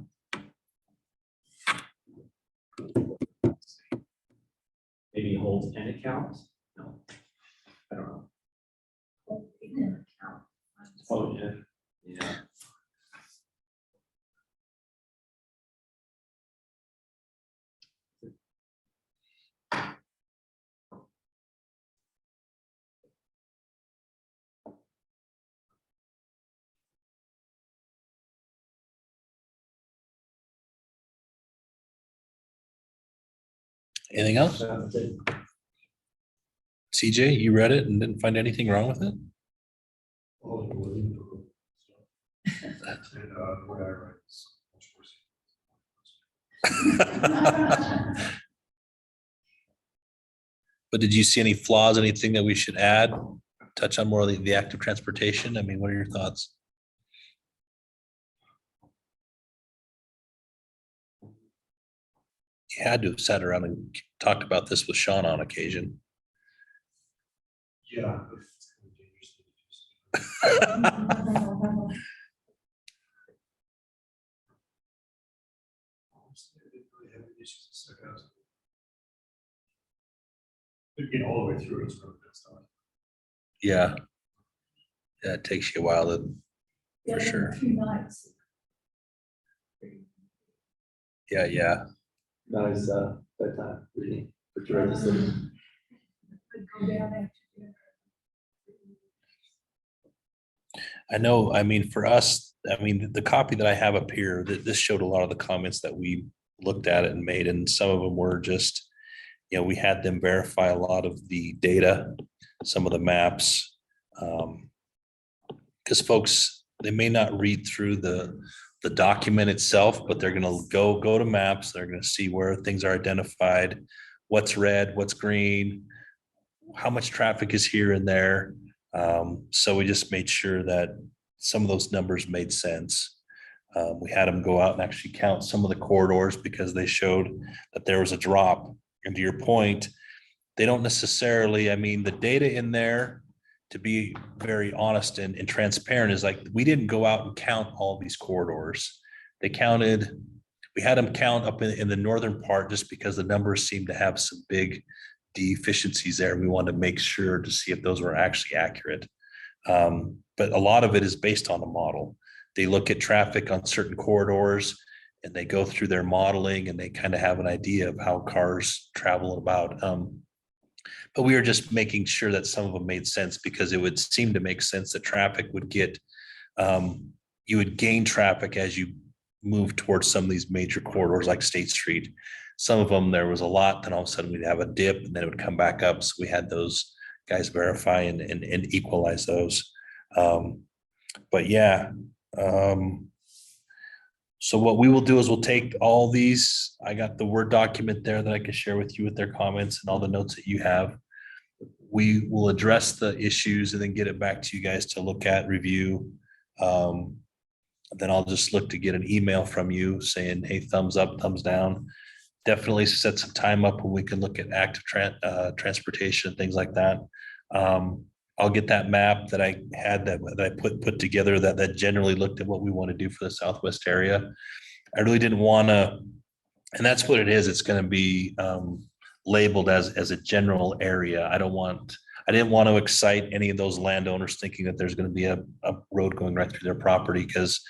Maybe he holds an account? No. I don't know. Oh, yeah. Yeah. Anything else? That's it. CJ, you read it and didn't find anything wrong with it? All of it was input. And, the way I write is much more. But did you see any flaws, anything that we should add? Touch on more of the active transportation? I mean, what are your thoughts? You had to have sat around and talked about this with Sean on occasion. Yeah. but it's kind of dangerous to do. Honestly, I didn't really have any issues to stick out. But get all the way through it's really good stuff. Yeah. Yeah, it takes you a while to, Yeah, sure. a few nights. yeah. Nice, bedtime reading for Georgia City. I'd go down after dinner. I know, I mean, for us, I mean, the copy that I have up here, this showed a lot of the comments that we looked at it and made, and some of them were just, you know, we had them verify a lot of the data, some of the maps. Because folks, they may not read through the document itself, but they're gonna go to maps, they're gonna see where things are identified, what's red, what's green, how much traffic is here and there. So we just made sure that some of those numbers made sense. We had them go out and actually count some of the corridors because they showed that there was a drop. And to your point, they don't necessarily, I mean, the data in there, to be very honest and transparent, is like, we didn't go out and count all these corridors. They counted, we had them count up in the northern part just because the numbers seemed to have some big deficiencies there. We wanted to make sure to see if those were actually accurate. But a lot of it is based on a model. They look at traffic on certain corridors and they go through their modeling and they kind of have an idea of how cars travel about. But we were just making sure that some of them made sense because it would seem to make sense that traffic would get, you would gain traffic as you move towards some of these major corridors like State Street. Some of them, there was a lot, then all of a sudden we'd have a dip and then it would come back up. So we had those guys verify and equalize those. But yeah. So what we will do is we'll take all these, I got the Word document there that I can share with you with their comments and all the notes that you have. We will address the issues and then get it back to you guys to look at, review. Then I'll just look to get an email from you saying, hey, thumbs up, thumbs down. Definitely set some time up when we can look at active transportation, things like that. I'll get that map that I had that I put together that generally looked at what we want to do for the Southwest area. I really didn't want to, and that's what it is. It's going to be labeled as a general area. I didn't want to excite any of those landowners thinking that there's going to be a road going right through their property, because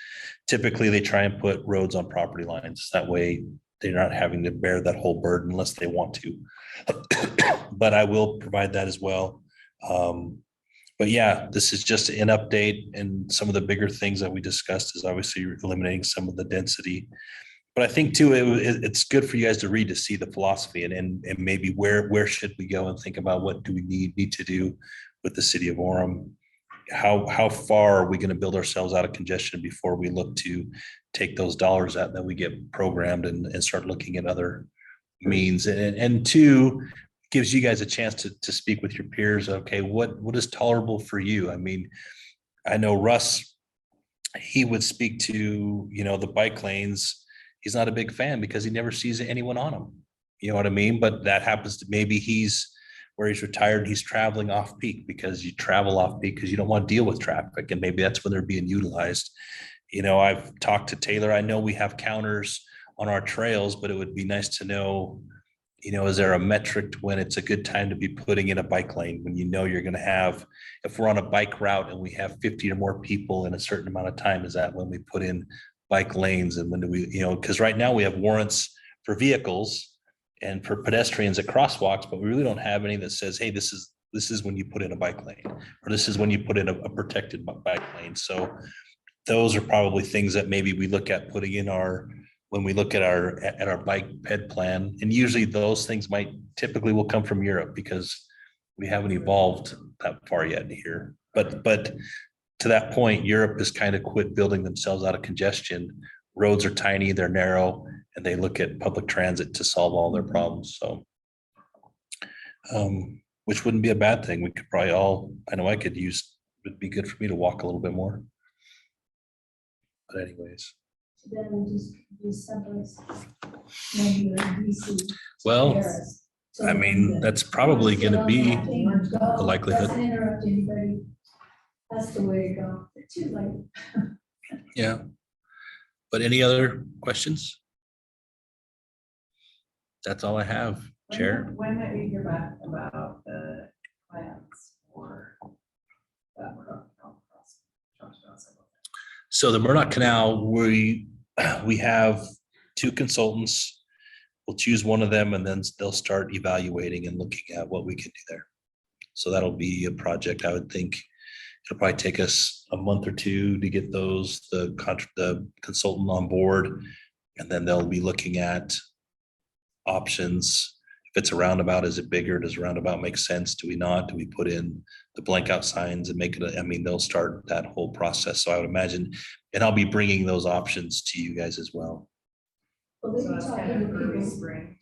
typically they try and put roads on property lines. That way they're not having to bear that whole burden unless they want to. But I will provide that as well. But yeah, this is just an update, and some of the bigger things that we discussed is obviously eliminating some of the density. But I think too, it's good for you guys to read, to see the philosophy and maybe where should we go and think about what do we need to do with the city of Orem. How far are we going to build ourselves out of congestion before we look to take those dollars out that we get programmed and start looking at other means. And two, gives you guys a chance to speak with your peers. Okay, what is tolerable for you? I mean, I know Russ, he would speak to, the bike lanes. He's not a big fan because he never sees anyone on them. You know what I mean? But that happens to, maybe he's where he's retired and he's traveling off peak, because you travel off peak because you don't want to deal with traffic. And maybe that's when they're being utilized. I've talked to Taylor. I know we have counters on our trails, but it would be nice to know, is there a metric to when it's a good time to be putting in a bike lane, when you're going to have, if we're on a bike route and we have 50 or more people in a certain amount of time, is that when we put in bike lanes? And when do we, because right now we have warrants for vehicles and for pedestrians at crosswalks, but we really don't have any that says, hey, this is when you put in a bike lane, or this is when you put in a protected bike lane. So those are probably things that maybe we look at putting in our, when we look at our bike ped plan, and usually those things might typically will come from Europe because we haven't evolved that far yet here. But to that point, Europe has kind of quit building themselves out of congestion. Roads are tiny, they're narrow, and they look at public transit to solve all their problems, so. Which wouldn't be a bad thing. We could probably I know I could use, it'd be good for me to walk a little bit more. But anyways, So then we just do someplace, maybe in DC. well, Paris. So I mean, that's probably Sit gonna on be that thing and go. the likelihood. Doesn't interrupt anybody. That's the way to go. But too late. Yeah. But any other questions? That's all I have, Chair. When might we hear back about the plans for that Murdoch Canal crossing? Talked about several times. So the Murdoch Canal, we have two consultants. We'll choose one of them and then they'll start evaluating and looking at what we can do there. So that'll be a project, I would think. It'll probably take us a month or two to get the consultant on board. And then they'll be looking at options. If it's a roundabout, is it bigger? Does a roundabout make sense? Do we not? Do we put in the blank out signs and make it, I mean, they'll start that whole process. So I would imagine, and I'll be bringing those options to you guys as well. But we So can that's talk kind to of the early people. spring.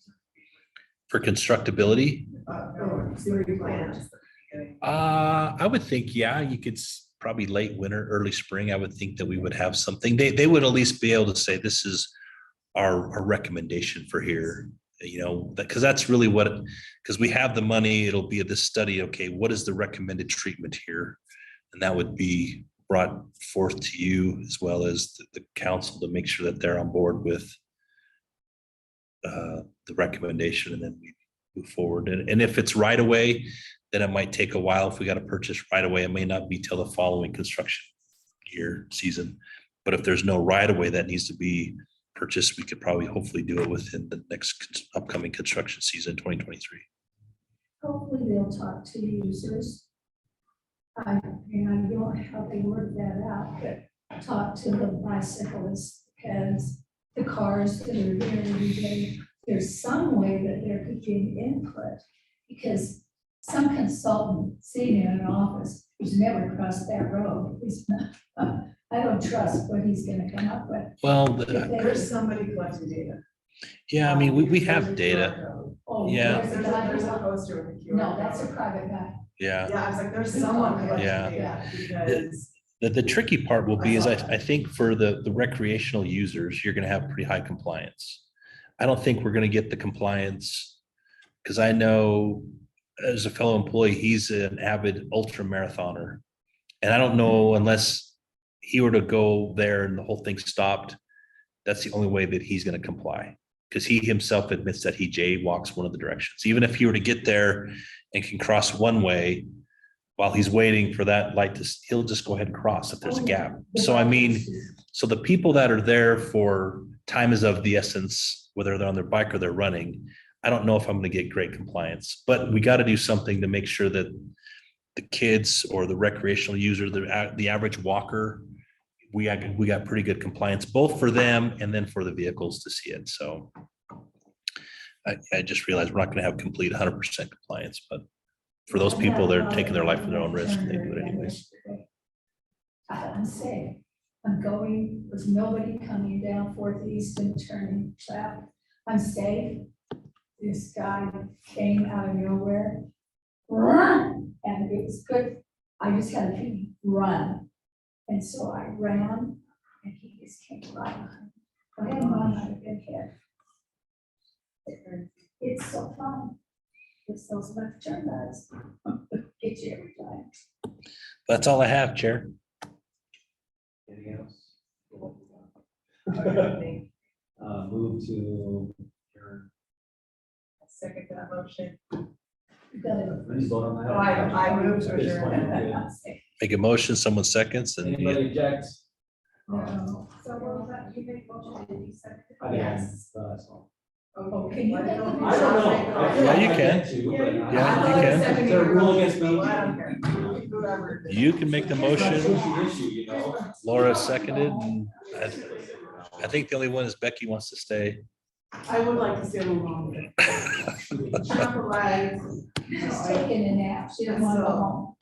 For constructability, No, it's the plans. at the beginning. I would think, yeah, you could probably late winter, early spring. I would think that we would have something. They would at least be able to say, this is our recommendation for here, you know, because that's really what, because we have the money, it'll be this study. Okay, what is the recommended treatment here? And that would be brought forth to you as well as the council to make sure that they're on board with the recommendation, and then we move forward. And if it's right away, then it might take a while. If we got to purchase right away, it may not be till the following construction year season. But if there's no right away that needs to be purchased, we could probably hopefully do it within the next upcoming construction season, 2023. Hopefully they'll talk to users. I don't know how they work that out, but talk to the bicyclists, peds, the cars that are there every day. There's some way that there could be an input, because some consultant sitting in an office who's never crossed that road is not, I don't trust what he's gonna come up with. Well, If they- There's somebody collecting data. yeah, I mean, we There's have a data. QR code. Oh, Yeah. there's a guy There's a who- poster with a QR. No, that's a code. private guy. Yeah. Yeah, I was like, there's someone collecting Yeah. data because. The tricky part will be is I think for the recreational users, you're gonna have pretty high compliance. I don't think we're gonna get the compliance, because I know as a fellow employee, he's an avid ultra marathoner. And I don't know, unless he were to go there and the whole thing stopped, that's the only way that he's gonna comply. Because he himself admits that he jaywalks one of the directions. Even if he were to get there and can cross one way, while he's waiting for that light to, he'll just go ahead and cross if there's a gap. So I mean, so the people that are there for time is of the essence, whether they're on their bike or they're running, I don't know if I'm gonna get great compliance, but we gotta do something to make sure that the kids or the recreational user, the average walker, we got pretty good compliance, both for them and then for the vehicles to see it. So I just realized we're not gonna have complete 100% compliance, but for those people, they're taking their life at their own risk, and they do it anyways. I'm safe. I'm going, there's nobody coming down Fourth East and turning traffic. I'm safe. This guy came out of nowhere, run, and it was good. I just had to run. And so I ran, and he just came right behind. If I had run, I'd have been hit. It's so fun. It's those left turn guys. Get you every time. That's all I have, Chair. Anything else? Second Move to adjourn. that motion. You gotta- Please vote on that. Oh, I moved to Just one, adjourn. okay. Make a motion, someone seconds, and Anybody object? No. So what was that, you made motion, did you second? I didn't, Yes. that's all. Oh, can you make the I don't know. motion? Yeah, you can. Yeah, Yeah, you can. Is there a rule against me? I don't care. Whoever. you can make the motion. Issue, you know? Laura seconded, and I think the only one is Becky wants to stay. I would like to stay a little longer. Chapel lights, She's taking a nap. She doesn't want to go home.